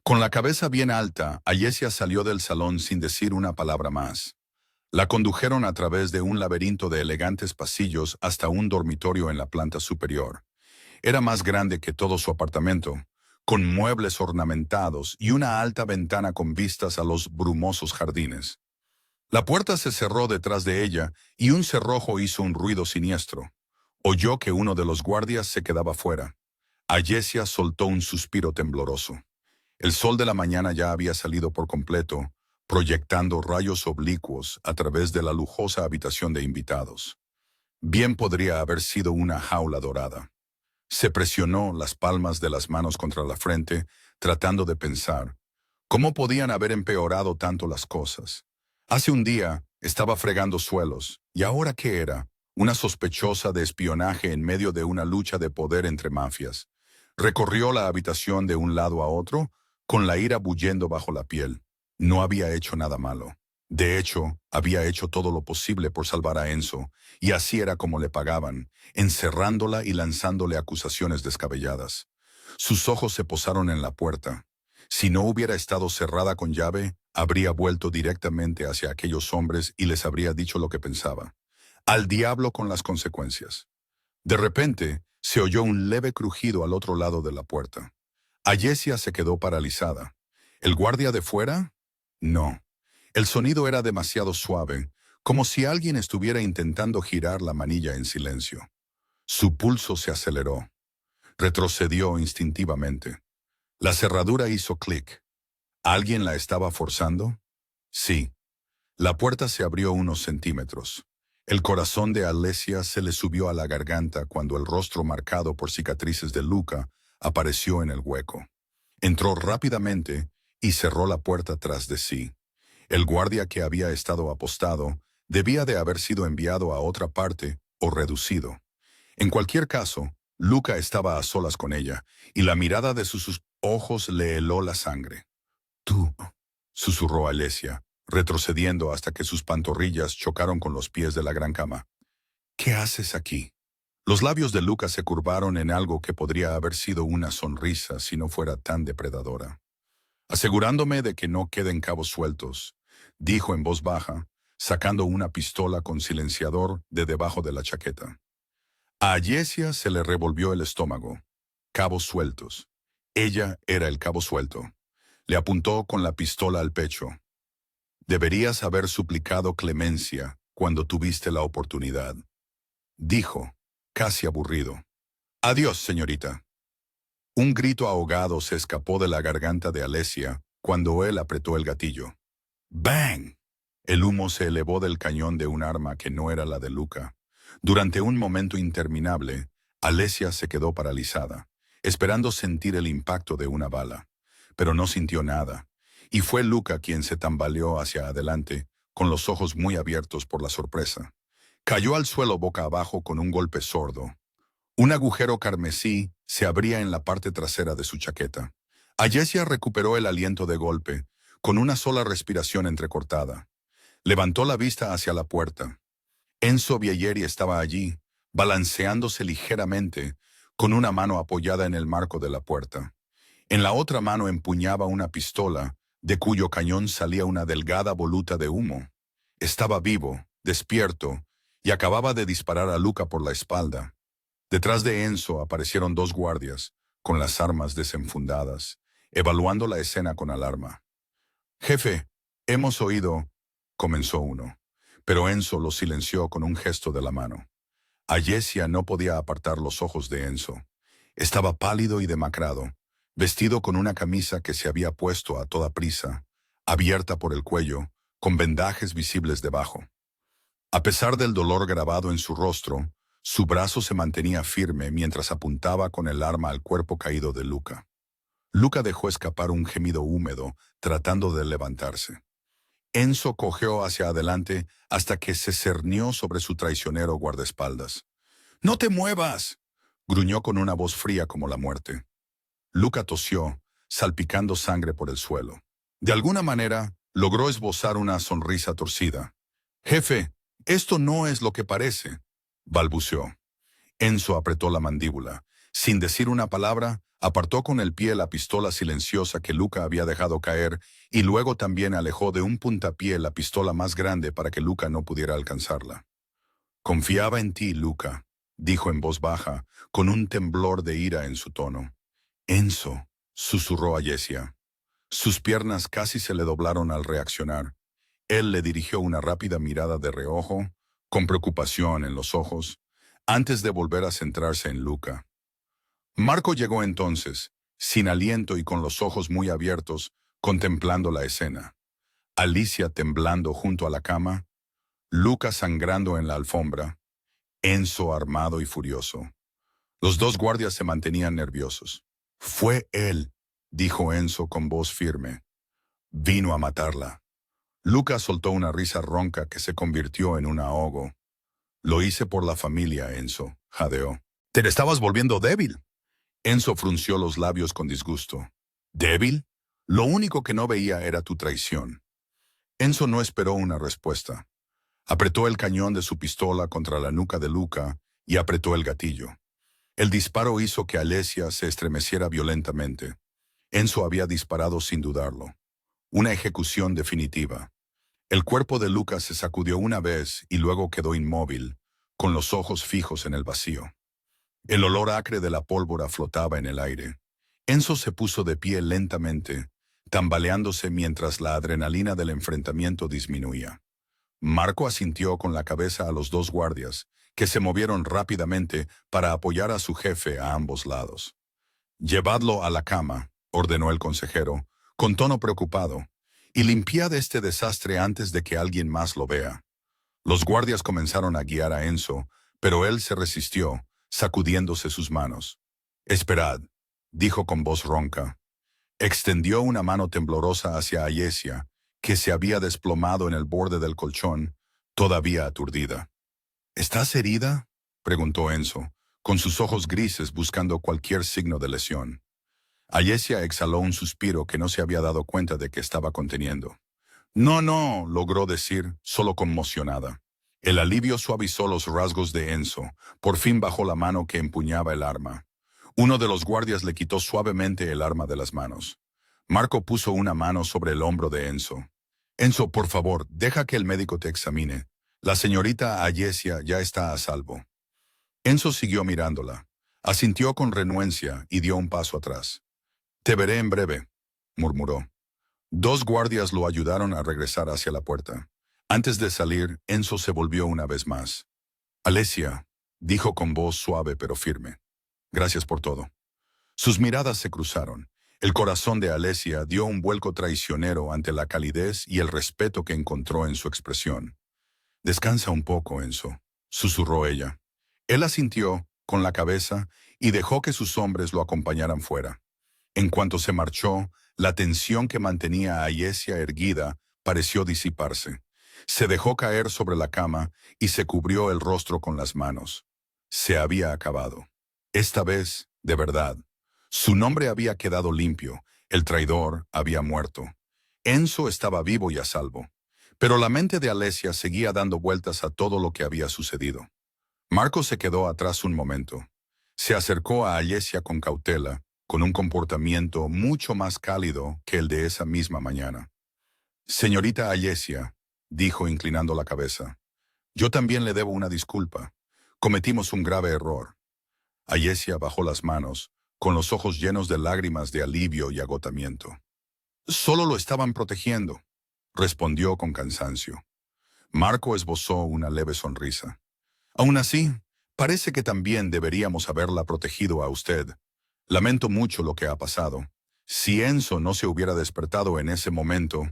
Con la cabeza bien alta, Alessia salió del salón sin decir una palabra más. La condujeron a través de un laberinto de elegantes pasillos hasta un dormitorio en la planta superior. Era más grande que todo su apartamento, con muebles ornamentados y una alta ventana con vistas a los brumosos jardines. La puerta se cerró detrás de ella y un cerrojo hizo un ruido siniestro. Oyó que uno de los guardias se quedaba fuera. Ayesia soltó un suspiro tembloroso. El sol de la mañana ya había salido por completo, proyectando rayos oblicuos a través de la lujosa habitación de invitados. Bien podría haber sido una jaula dorada. Se presionó las palmas de las manos contra la frente, tratando de pensar. ¿Cómo podían haber empeorado tanto las cosas? Hace un día estaba fregando suelos, ¿y ahora qué era? Una sospechosa de espionaje en medio de una lucha de poder entre mafias. Recorrió la habitación de un lado a otro, con la ira bullendo bajo la piel. No había hecho nada malo. De hecho, había hecho todo lo posible por salvar a Enzo, y así era como le pagaban, encerrándola y lanzándole acusaciones descabelladas. Sus ojos se posaron en la puerta. Si no hubiera estado cerrada con llave, habría vuelto directamente hacia aquellos hombres y les habría dicho lo que pensaba. Al diablo con las consecuencias. De repente, se oyó un leve crujido al otro lado de la puerta. Ayesia se quedó paralizada. ¿El guardia de fuera? No. El sonido era demasiado suave, como si alguien estuviera intentando girar la manilla en silencio. Su pulso se aceleró. Retrocedió instintivamente. La cerradura hizo clic. ¿Alguien la estaba forzando? Sí. La puerta se abrió unos centímetros. El corazón de Alesia se le subió a la garganta cuando el rostro marcado por cicatrices de Luca apareció en el hueco. Entró rápidamente y cerró la puerta tras de sí. El guardia que había estado apostado debía de haber sido enviado a otra parte o reducido. En cualquier caso, Luca estaba a solas con ella, y la mirada de sus ojos le heló la sangre. «Tú», susurró Alesia, retrocediendo hasta que sus pantorrillas chocaron con los pies de la gran cama. «¿Qué haces aquí?» Los labios de Luca se curvaron en algo que podría haber sido una sonrisa si no fuera tan depredadora. «Asegurándome de que no queden cabos sueltos», dijo en voz baja, sacando una pistola con silenciador de debajo de la chaqueta. A Ayesia se le revolvió el estómago. Cabos sueltos. Ella era el cabo suelto. Le apuntó con la pistola al pecho. «Deberías haber suplicado clemencia cuando tuviste la oportunidad», dijo, casi aburrido. «Adiós, señorita». Un grito ahogado se escapó de la garganta de Alesia cuando él apretó el gatillo. ¡Bang! El humo se elevó del cañón de un arma que no era la de Luca. Durante un momento interminable, Alesia se quedó paralizada, esperando sentir el impacto de una bala. Pero no sintió nada, y fue Luca quien se tambaleó hacia adelante, con los ojos muy abiertos por la sorpresa. Cayó al suelo boca abajo con un golpe sordo. Un agujero carmesí se abría en la parte trasera de su chaqueta. Ayesia recuperó el aliento de golpe, con una sola respiración entrecortada. Levantó la vista hacia la puerta. Enzo Vieieri estaba allí, balanceándose ligeramente, con una mano apoyada en el marco de la puerta. En la otra mano empuñaba una pistola, de cuyo cañón salía una delgada voluta de humo. Estaba vivo, despierto, y acababa de disparar a Luca por la espalda. Detrás de Enzo aparecieron dos guardias, con las armas desenfundadas, evaluando la escena con alarma. «Jefe, hemos oído», comenzó uno, pero Enzo lo silenció con un gesto de la mano. Ayesia no podía apartar los ojos de Enzo. Estaba pálido y demacrado, vestido con una camisa que se había puesto a toda prisa, abierta por el cuello, con vendajes visibles debajo. A pesar del dolor grabado en su rostro, su brazo se mantenía firme mientras apuntaba con el arma al cuerpo caído de Luca. Luca dejó escapar un gemido húmedo, tratando de levantarse. Enzo cojeó hacia adelante hasta que se cernió sobre su traicionero guardaespaldas. «¡No te muevas!», gruñó con una voz fría como la muerte. Luca tosió, salpicando sangre por el suelo. De alguna manera, logró esbozar una sonrisa torcida. «Jefe, esto no es lo que parece», balbuceó. Enzo apretó la mandíbula. Sin decir una palabra, apartó con el pie la pistola silenciosa que Luca había dejado caer y luego también alejó de un puntapié la pistola más grande para que Luca no pudiera alcanzarla. «Confiaba en ti, Luca», dijo en voz baja, con un temblor de ira en su tono. «Enzo», susurró Ayesia. Sus piernas casi se le doblaron al reaccionar. Él le dirigió una rápida mirada de reojo, con preocupación en los ojos, antes de volver a centrarse en Luca. Marco llegó entonces, sin aliento y con los ojos muy abiertos, contemplando la escena. Alicia temblando junto a la cama, Luca sangrando en la alfombra, Enzo armado y furioso. Los dos guardias se mantenían nerviosos. «Fue él», dijo Enzo con voz firme. «Vino a matarla». Luca soltó una risa ronca que se convirtió en un ahogo. «Lo hice por la familia, Enzo», jadeó. «Te estabas volviendo débil». Enzo frunció los labios con disgusto. «¿Débil? Lo único que no veía era tu traición». Enzo no esperó una respuesta. Apretó el cañón de su pistola contra la nuca de Luca y apretó el gatillo. El disparo hizo que Alesia se estremeciera violentamente. Enzo había disparado sin dudarlo. Una ejecución definitiva. El cuerpo de Luca se sacudió una vez y luego quedó inmóvil, con los ojos fijos en el vacío. El olor acre de la pólvora flotaba en el aire. Enzo se puso de pie lentamente, tambaleándose mientras la adrenalina del enfrentamiento disminuía. Marco asintió con la cabeza a los dos guardias, que se movieron rápidamente para apoyar a su jefe a ambos lados. «Llevadlo a la cama», ordenó el consejero, con tono preocupado, «y limpiad este desastre antes de que alguien más lo vea». Los guardias comenzaron a guiar a Enzo, pero él se resistió, sacudiéndose sus manos. «Esperad», dijo con voz ronca. Extendió una mano temblorosa hacia Alesia, que se había desplomado en el borde del colchón, todavía aturdida. «¿Estás herida?», preguntó Enzo, con sus ojos grises buscando cualquier signo de lesión. Alesia exhaló un suspiro que no se había dado cuenta de que estaba conteniendo. «No, no», logró decir, solo conmocionada. El alivio suavizó los rasgos de Enzo. Por fin bajó la mano que empuñaba el arma. Uno de los guardias le quitó suavemente el arma de las manos. Marco puso una mano sobre el hombro de Enzo. «Enzo, por favor, deja que el médico te examine. La señorita Alesia ya está a salvo». Enzo siguió mirándola. Asintió con renuencia y dio un paso atrás. «Te veré en breve», murmuró. Dos guardias lo ayudaron a regresar hacia la puerta. Antes de salir, Enzo se volvió una vez más. «Alesia», dijo con voz suave pero firme. «Gracias por todo». Sus miradas se cruzaron. El corazón de Alesia dio un vuelco traicionero ante la calidez y el respeto que encontró en su expresión. «Descansa un poco, Enzo», susurró ella. Él asintió con la cabeza y dejó que sus hombres lo acompañaran fuera. En cuanto se marchó, la tensión que mantenía a Alesia erguida pareció disiparse. Se dejó caer sobre la cama y se cubrió el rostro con las manos. Se había acabado. Esta vez, de verdad. Su nombre había quedado limpio, el traidor había muerto. Enzo estaba vivo y a salvo. Pero la mente de Alesia seguía dando vueltas a todo lo que había sucedido. Marco se quedó atrás un momento. Se acercó a Alesia con cautela, con un comportamiento mucho más cálido que el de esa misma mañana. «Señorita Alesia», dijo inclinando la cabeza, «yo también le debo una disculpa. Cometimos un grave error». Alesia bajó las manos, con los ojos llenos de lágrimas de alivio y agotamiento. «Solo lo estaban protegiendo», respondió con cansancio. Marco esbozó una leve sonrisa. «Aún así, parece que también deberíamos haberla protegido a usted. Lamento mucho lo que ha pasado. Si Enzo no se hubiera despertado en ese momento»,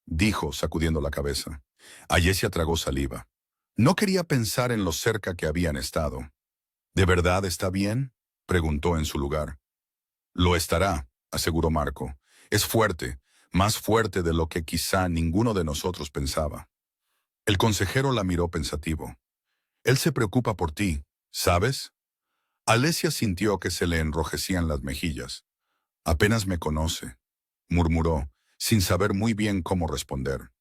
dijo, sacudiendo la cabeza. Alesia tragó saliva. No quería pensar en lo cerca que habían estado. «¿De verdad está bien?», preguntó en su lugar. «Lo estará», aseguró Marco. «Es fuerte, más fuerte de lo que quizá ninguno de nosotros pensaba». El consejero la miró pensativo. «Él se preocupa por ti, ¿sabes?». Alesia sintió que se le enrojecían las mejillas. «Apenas me conoce», murmuró, sin saber muy bien cómo responder.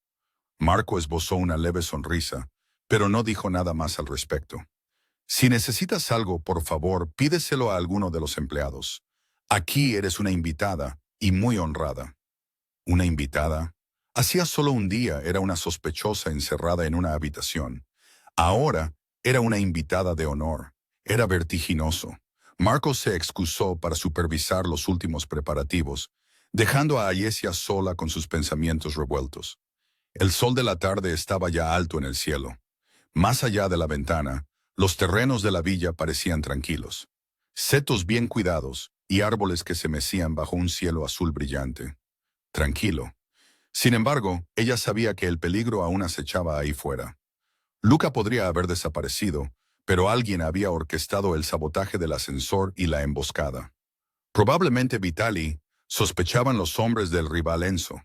Marco esbozó una leve sonrisa, pero no dijo nada más al respecto. «Si necesitas algo, por favor, pídeselo a alguno de los empleados. Aquí eres una invitada, y muy honrada». ¿Una invitada? Hacía solo un día era una sospechosa encerrada en una habitación. Ahora era una invitada de honor. Era vertiginoso. Marco se excusó para supervisar los últimos preparativos, dejando a Alesia sola con sus pensamientos revueltos. El sol de la tarde estaba ya alto en el cielo. Más allá de la ventana, los terrenos de la villa parecían tranquilos. setos bien cuidados y árboles que se mecían bajo un cielo azul brillante. Tranquilo. Sin embargo, ella sabía que el peligro aún acechaba ahí fuera. Luca podría haber desaparecido, pero alguien había orquestado el sabotaje del ascensor y la emboscada. Probablemente Vitali, sospechaban los hombres del rival Enzo.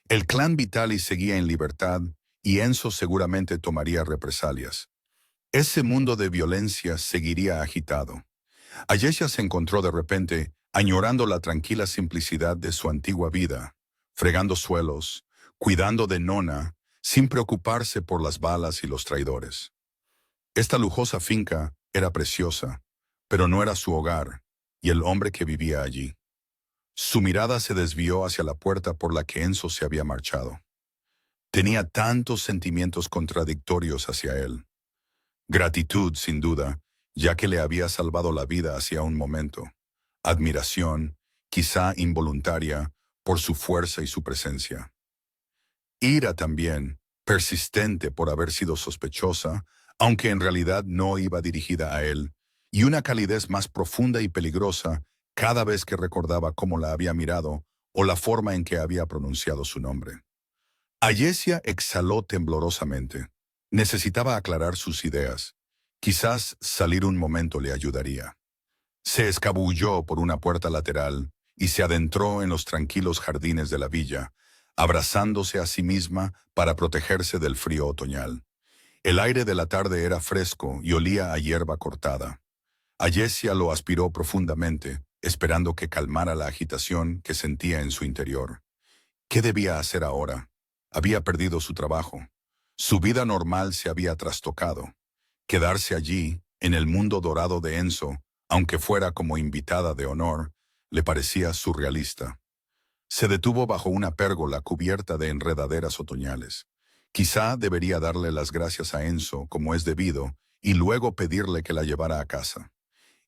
El clan Vitali seguía en libertad y Enzo seguramente tomaría represalias. Ese mundo de violencia seguiría agitado. Ayesha se encontró de repente añorando la tranquila simplicidad de su antigua vida, fregando suelos, cuidando de Nona, sin preocuparse por las balas y los traidores. Esta lujosa finca era preciosa, pero no era su hogar y el hombre que vivía allí. Su mirada se desvió hacia la puerta por la que Enzo se había marchado. Tenía tantos sentimientos contradictorios hacia él. Gratitud, sin duda, ya que le había salvado la vida hacía un momento. Admiración, quizá involuntaria, por su fuerza y su presencia. Ira también, persistente por haber sido sospechosa, aunque en realidad no iba dirigida a él, y una calidez más profunda y peligrosa cada vez que recordaba cómo la había mirado o la forma en que había pronunciado su nombre. Ayesia exhaló temblorosamente. Necesitaba aclarar sus ideas. Quizás salir un momento le ayudaría. Se escabulló por una puerta lateral y se adentró en los tranquilos jardines de la villa, abrazándose a sí misma para protegerse del frío otoñal. El aire de la tarde era fresco y olía a hierba cortada. Ayesia lo aspiró profundamente, esperando que calmara la agitación que sentía en su interior. ¿Qué debía hacer ahora? Había perdido su trabajo. Su vida normal se había trastocado. Quedarse allí, en el mundo dorado de Enzo, aunque fuera como invitada de honor, le parecía surrealista. Se detuvo bajo una pérgola cubierta de enredaderas otoñales. Quizá debería darle las gracias a Enzo como es debido y luego pedirle que la llevara a casa.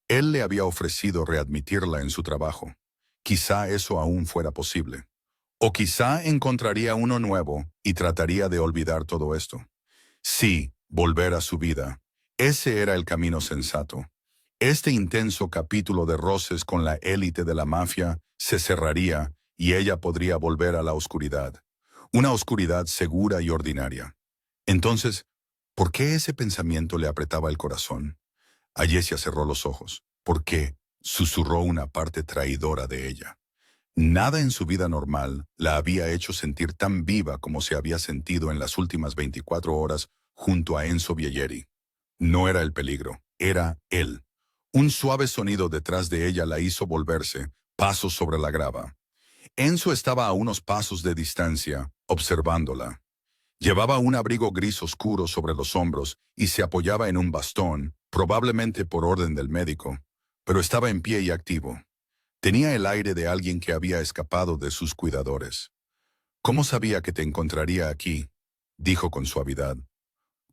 Él le había ofrecido readmitirla en su trabajo. Quizá eso aún fuera posible. O quizá encontraría uno nuevo y trataría de olvidar todo esto. Sí, volver a su vida. Ese era el camino sensato. Este intenso capítulo de roces con la élite de la mafia se cerraría y ella podría volver a la oscuridad. Una oscuridad segura y ordinaria. Entonces, ¿por qué ese pensamiento le apretaba el corazón? Ayesia cerró los ojos. ¿Por qué? Susurró una parte traidora de ella. Nada en su vida normal la había hecho sentir tan viva como se había sentido en las últimas 24 horas junto a Enzo Bielleri. No era el peligro, era él. Un suave sonido detrás de ella la hizo volverse, pasos sobre la grava. Enzo estaba a unos pasos de distancia, observándola. Llevaba un abrigo gris oscuro sobre los hombros y se apoyaba en un bastón, probablemente por orden del médico, pero estaba en pie y activo. Tenía el aire de alguien que había escapado de sus cuidadores. «¿Cómo sabía que te encontraría aquí?», dijo con suavidad.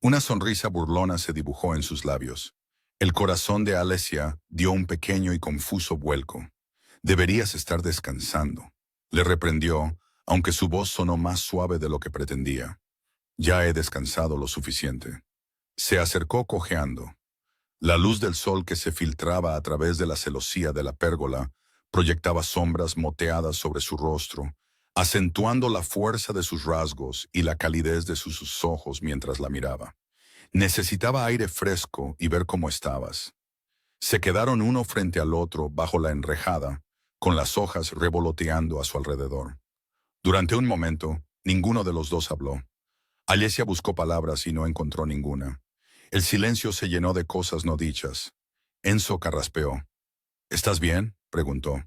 Una sonrisa burlona se dibujó en sus labios. El corazón de Alessia dio un pequeño y confuso vuelco. «Deberías estar descansando», le reprendió, aunque su voz sonó más suave de lo que pretendía. «Ya he descansado lo suficiente». Se acercó cojeando. La luz del sol que se filtraba a través de la celosía de la pérgola proyectaba sombras moteadas sobre su rostro, acentuando la fuerza de sus rasgos y la calidez de sus ojos mientras la miraba. Necesitaba aire fresco y ver cómo estabas. Se quedaron uno frente al otro bajo la enrejada, con las hojas revoloteando a su alrededor. Durante un momento, ninguno de los dos habló. Alessia buscó palabras y no encontró ninguna. El silencio se llenó de cosas no dichas. Enzo carraspeó. «¿Estás bien?», preguntó.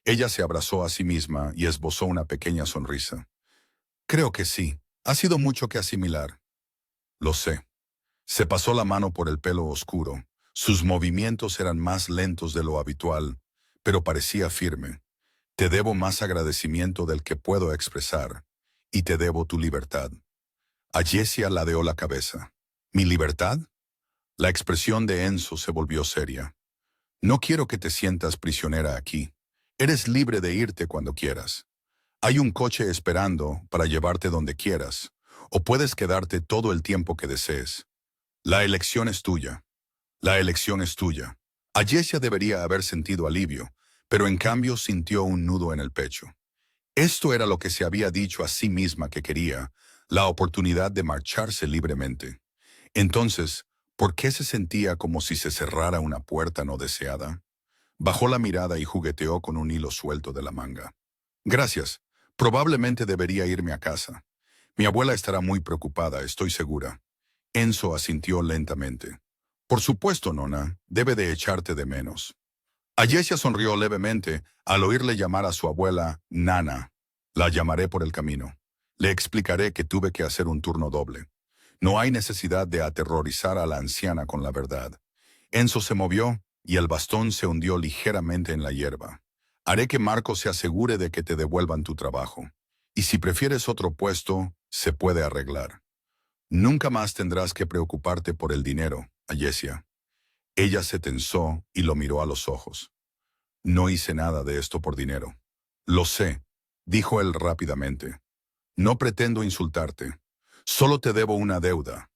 Ella se abrazó a sí misma y esbozó una pequeña sonrisa. «Creo que sí. Ha sido mucho que asimilar». «Lo sé». Se pasó la mano por el pelo oscuro. Sus movimientos eran más lentos de lo habitual, pero parecía firme. «Te debo más agradecimiento del que puedo expresar, y te debo tu libertad». Ayesia ladeó la cabeza. «¿Mi libertad?». La expresión de Enzo se volvió seria. «No quiero que te sientas prisionera aquí. Eres libre de irte cuando quieras. Hay un coche esperando para llevarte donde quieras, o puedes quedarte todo el tiempo que desees. La elección es tuya. La elección es tuya». Ayesia debería haber sentido alivio, pero en cambio sintió un nudo en el pecho. Esto era lo que se había dicho a sí misma que quería, la oportunidad de marcharse libremente. Entonces, ¿por qué se sentía como si se cerrara una puerta no deseada? Bajó la mirada y jugueteó con un hilo suelto de la manga. Gracias. Probablemente debería irme a casa. Mi abuela estará muy preocupada, estoy segura. Enzo asintió lentamente. Por supuesto, nona, debe de echarte de menos. Ayesia sonrió levemente al oírle llamar a su abuela Nana. La llamaré por el camino. Le explicaré que tuve que hacer un turno doble. No hay necesidad de aterrorizar a la anciana con la verdad. Enzo se movió y el bastón se hundió ligeramente en la hierba. Haré que Marco se asegure de que te devuelvan tu trabajo. Y si prefieres otro puesto, se puede arreglar. Nunca más tendrás que preocuparte por el dinero, Ayesia. Ella se tensó y lo miró a los ojos. No hice nada de esto por dinero. Lo sé, dijo él rápidamente. No pretendo insultarte. Solo te debo una deuda.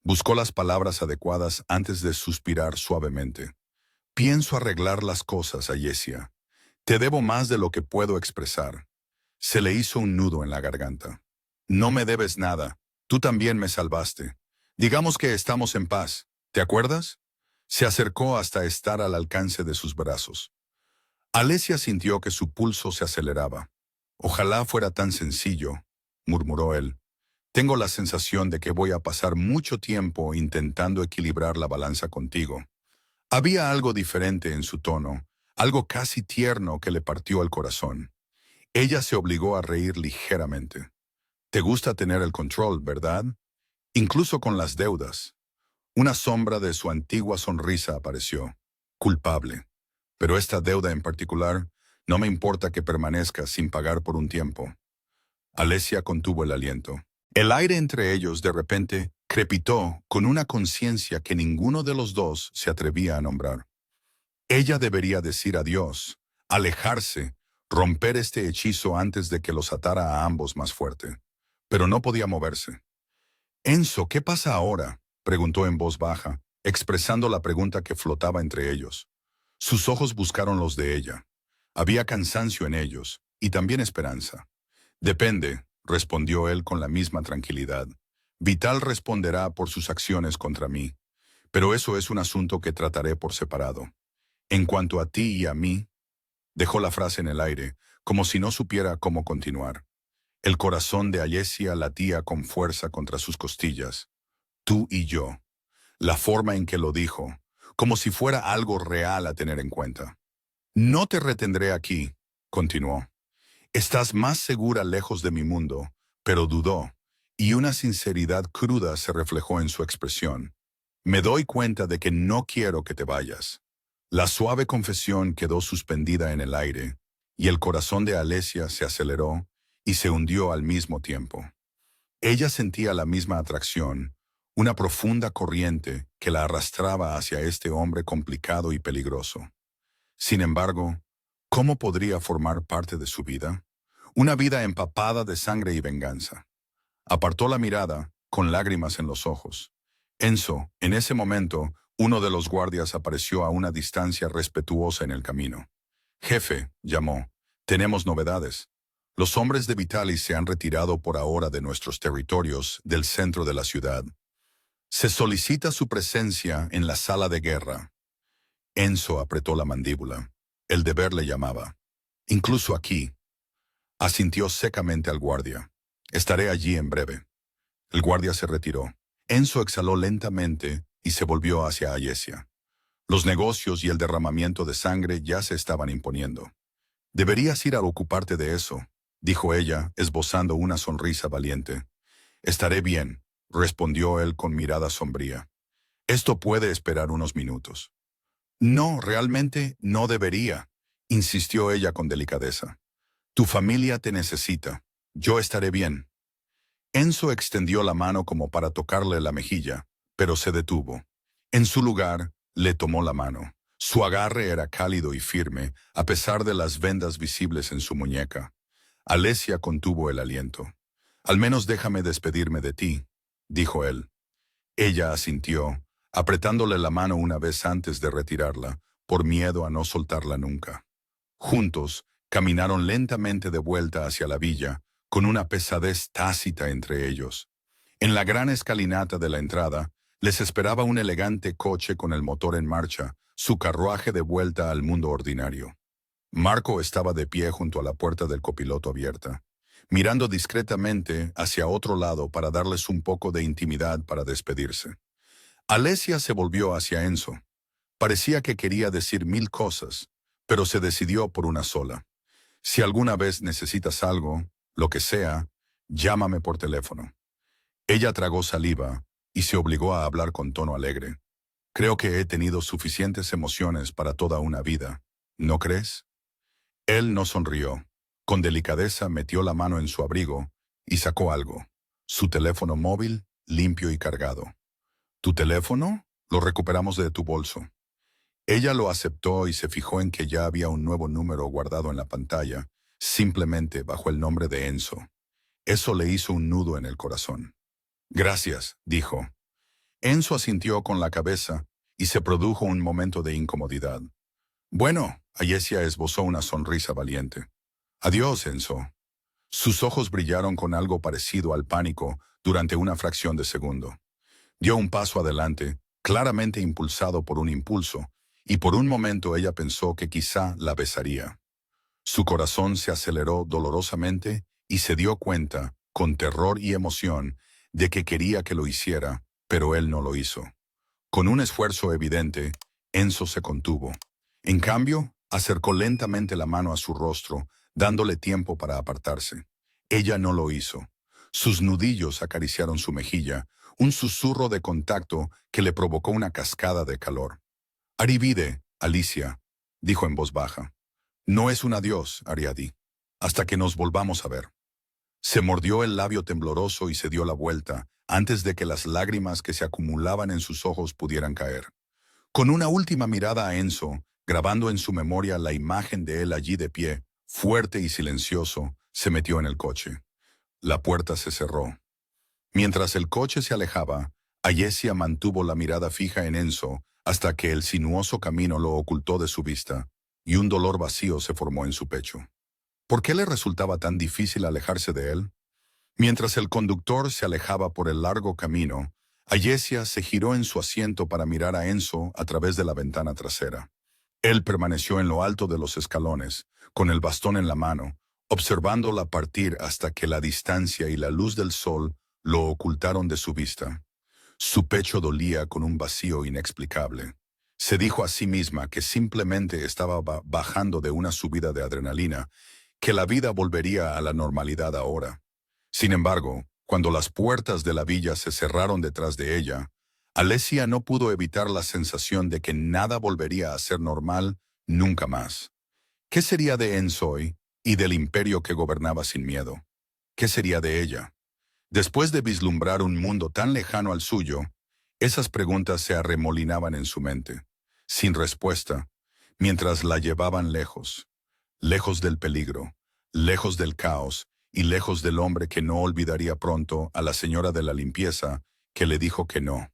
Buscó las palabras adecuadas antes de suspirar suavemente. Pienso arreglar las cosas, Ayesia. Te debo más de lo que puedo expresar. Se le hizo un nudo en la garganta. No me debes nada. Tú también me salvaste. Digamos que estamos en paz. ¿Te acuerdas? Se acercó hasta estar al alcance de sus brazos. Alesia sintió que su pulso se aceleraba. Ojalá fuera tan sencillo, murmuró él. Tengo la sensación de que voy a pasar mucho tiempo intentando equilibrar la balanza contigo. Había algo diferente en su tono, algo casi tierno que le partió el corazón. Ella se obligó a reír ligeramente. Te gusta tener el control, ¿verdad? Incluso con las deudas. Una sombra de su antigua sonrisa apareció. Culpable. Pero esta deuda en particular, no me importa que permanezca sin pagar por un tiempo. Alesia contuvo el aliento. El aire entre ellos de repente crepitó con una conciencia que ninguno de los dos se atrevía a nombrar. Ella debería decir adiós, alejarse, romper este hechizo antes de que los atara a ambos más fuerte. Pero no podía moverse. Enzo, ¿qué pasa ahora?, preguntó en voz baja, expresando la pregunta que flotaba entre ellos. Sus ojos buscaron los de ella. Había cansancio en ellos, y también esperanza. Depende, respondió él con la misma tranquilidad. Vital responderá por sus acciones contra mí, pero eso es un asunto que trataré por separado. En cuanto a ti y a mí, dejó la frase en el aire, como si no supiera cómo continuar. El corazón de Ayesia latía con fuerza contra sus costillas. Tú y yo. La forma en que lo dijo, como si fuera algo real a tener en cuenta. No te retendré aquí, continuó. Estás más segura lejos de mi mundo, pero dudó, y una sinceridad cruda se reflejó en su expresión. Me doy cuenta de que no quiero que te vayas. La suave confesión quedó suspendida en el aire, y el corazón de Alesia se aceleró y se hundió al mismo tiempo. Ella sentía la misma atracción, una profunda corriente que la arrastraba hacia este hombre complicado y peligroso. Sin embargo, ¿cómo podría formar parte de su vida? Una vida empapada de sangre y venganza. Apartó la mirada, con lágrimas en los ojos. Enzo, en ese momento, uno de los guardias apareció a una distancia respetuosa en el camino. Jefe, llamó, tenemos novedades. Los hombres de Vitalis se han retirado por ahora de nuestros territorios del centro de la ciudad. Se solicita su presencia en la sala de guerra. Enzo apretó la mandíbula. El deber le llamaba. Incluso aquí. Asintió secamente al guardia. Estaré allí en breve. El guardia se retiró. Enzo exhaló lentamente y se volvió hacia Ayesia. Los negocios y el derramamiento de sangre ya se estaban imponiendo. Deberías ir a ocuparte de eso, dijo ella, esbozando una sonrisa valiente. Estaré bien, respondió él con mirada sombría. Esto puede esperar unos minutos. No, realmente no debería, insistió ella con delicadeza. Tu familia te necesita. Yo estaré bien. Enzo extendió la mano como para tocarle la mejilla, pero se detuvo. En su lugar, le tomó la mano. Su agarre era cálido y firme, a pesar de las vendas visibles en su muñeca. Alesia contuvo el aliento. Al menos déjame despedirme de ti, dijo él. Ella asintió, apretándole la mano una vez antes de retirarla, por miedo a no soltarla nunca. Juntos, caminaron lentamente de vuelta hacia la villa, con una pesadez tácita entre ellos. En la gran escalinata de la entrada, les esperaba un elegante coche con el motor en marcha, su carruaje de vuelta al mundo ordinario. Marco estaba de pie junto a la puerta del copiloto abierta, mirando discretamente hacia otro lado para darles un poco de intimidad para despedirse. Alesia se volvió hacia Enzo. Parecía que quería decir 1000 cosas, pero se decidió por una sola. Si alguna vez necesitas algo, lo que sea, llámame por teléfono. Ella tragó saliva y se obligó a hablar con tono alegre. Creo que he tenido suficientes emociones para toda una vida, ¿no crees? Él no sonrió. Con delicadeza metió la mano en su abrigo y sacó algo. Su teléfono móvil, limpio y cargado. ¿Tu teléfono? Lo recuperamos de tu bolso. Ella lo aceptó y se fijó en que ya había un nuevo número guardado en la pantalla, simplemente bajo el nombre de Enzo. Eso le hizo un nudo en el corazón. Gracias, dijo. Enzo asintió con la cabeza y se produjo un momento de incomodidad. Bueno, Alesia esbozó una sonrisa valiente. Adiós, Enzo. Sus ojos brillaron con algo parecido al pánico durante una fracción de segundo. Dio un paso adelante, claramente impulsado por un impulso, y por un momento ella pensó que quizá la besaría. Su corazón se aceleró dolorosamente y se dio cuenta, con terror y emoción, de que quería que lo hiciera, pero él no lo hizo. Con un esfuerzo evidente, Enzo se contuvo. En cambio, acercó lentamente la mano a su rostro, dándole tiempo para apartarse. Ella no lo hizo. Sus nudillos acariciaron su mejilla, un susurro de contacto que le provocó una cascada de calor. Arivide, Alicia, dijo en voz baja. No es un adiós, Ariadí, hasta que nos volvamos a ver. Se mordió el labio tembloroso y se dio la vuelta, antes de que las lágrimas que se acumulaban en sus ojos pudieran caer. Con una última mirada a Enzo, grabando en su memoria la imagen de él allí de pie, fuerte y silencioso, se metió en el coche. La puerta se cerró. Mientras el coche se alejaba, Alesia mantuvo la mirada fija en Enzo hasta que el sinuoso camino lo ocultó de su vista, y un dolor vacío se formó en su pecho. ¿Por qué le resultaba tan difícil alejarse de él? Mientras el conductor se alejaba por el largo camino, Alesia se giró en su asiento para mirar a Enzo a través de la ventana trasera. Él permaneció en lo alto de los escalones, con el bastón en la mano, observándola partir hasta que la distancia y la luz del sol lo ocultaron de su vista. Su pecho dolía con un vacío inexplicable. Se dijo a sí misma que simplemente estaba bajando de una subida de adrenalina, que la vida volvería a la normalidad ahora. Sin embargo, cuando las puertas de la villa se cerraron detrás de ella, Alesia no pudo evitar la sensación de que nada volvería a ser normal nunca más. ¿Qué sería de Enzo hoy y del imperio que gobernaba sin miedo? ¿Qué sería de ella? Después de vislumbrar un mundo tan lejano al suyo, esas preguntas se arremolinaban en su mente, sin respuesta, mientras la llevaban lejos, lejos del peligro, lejos del caos y lejos del hombre que no olvidaría pronto a la señora de la limpieza que le dijo que no.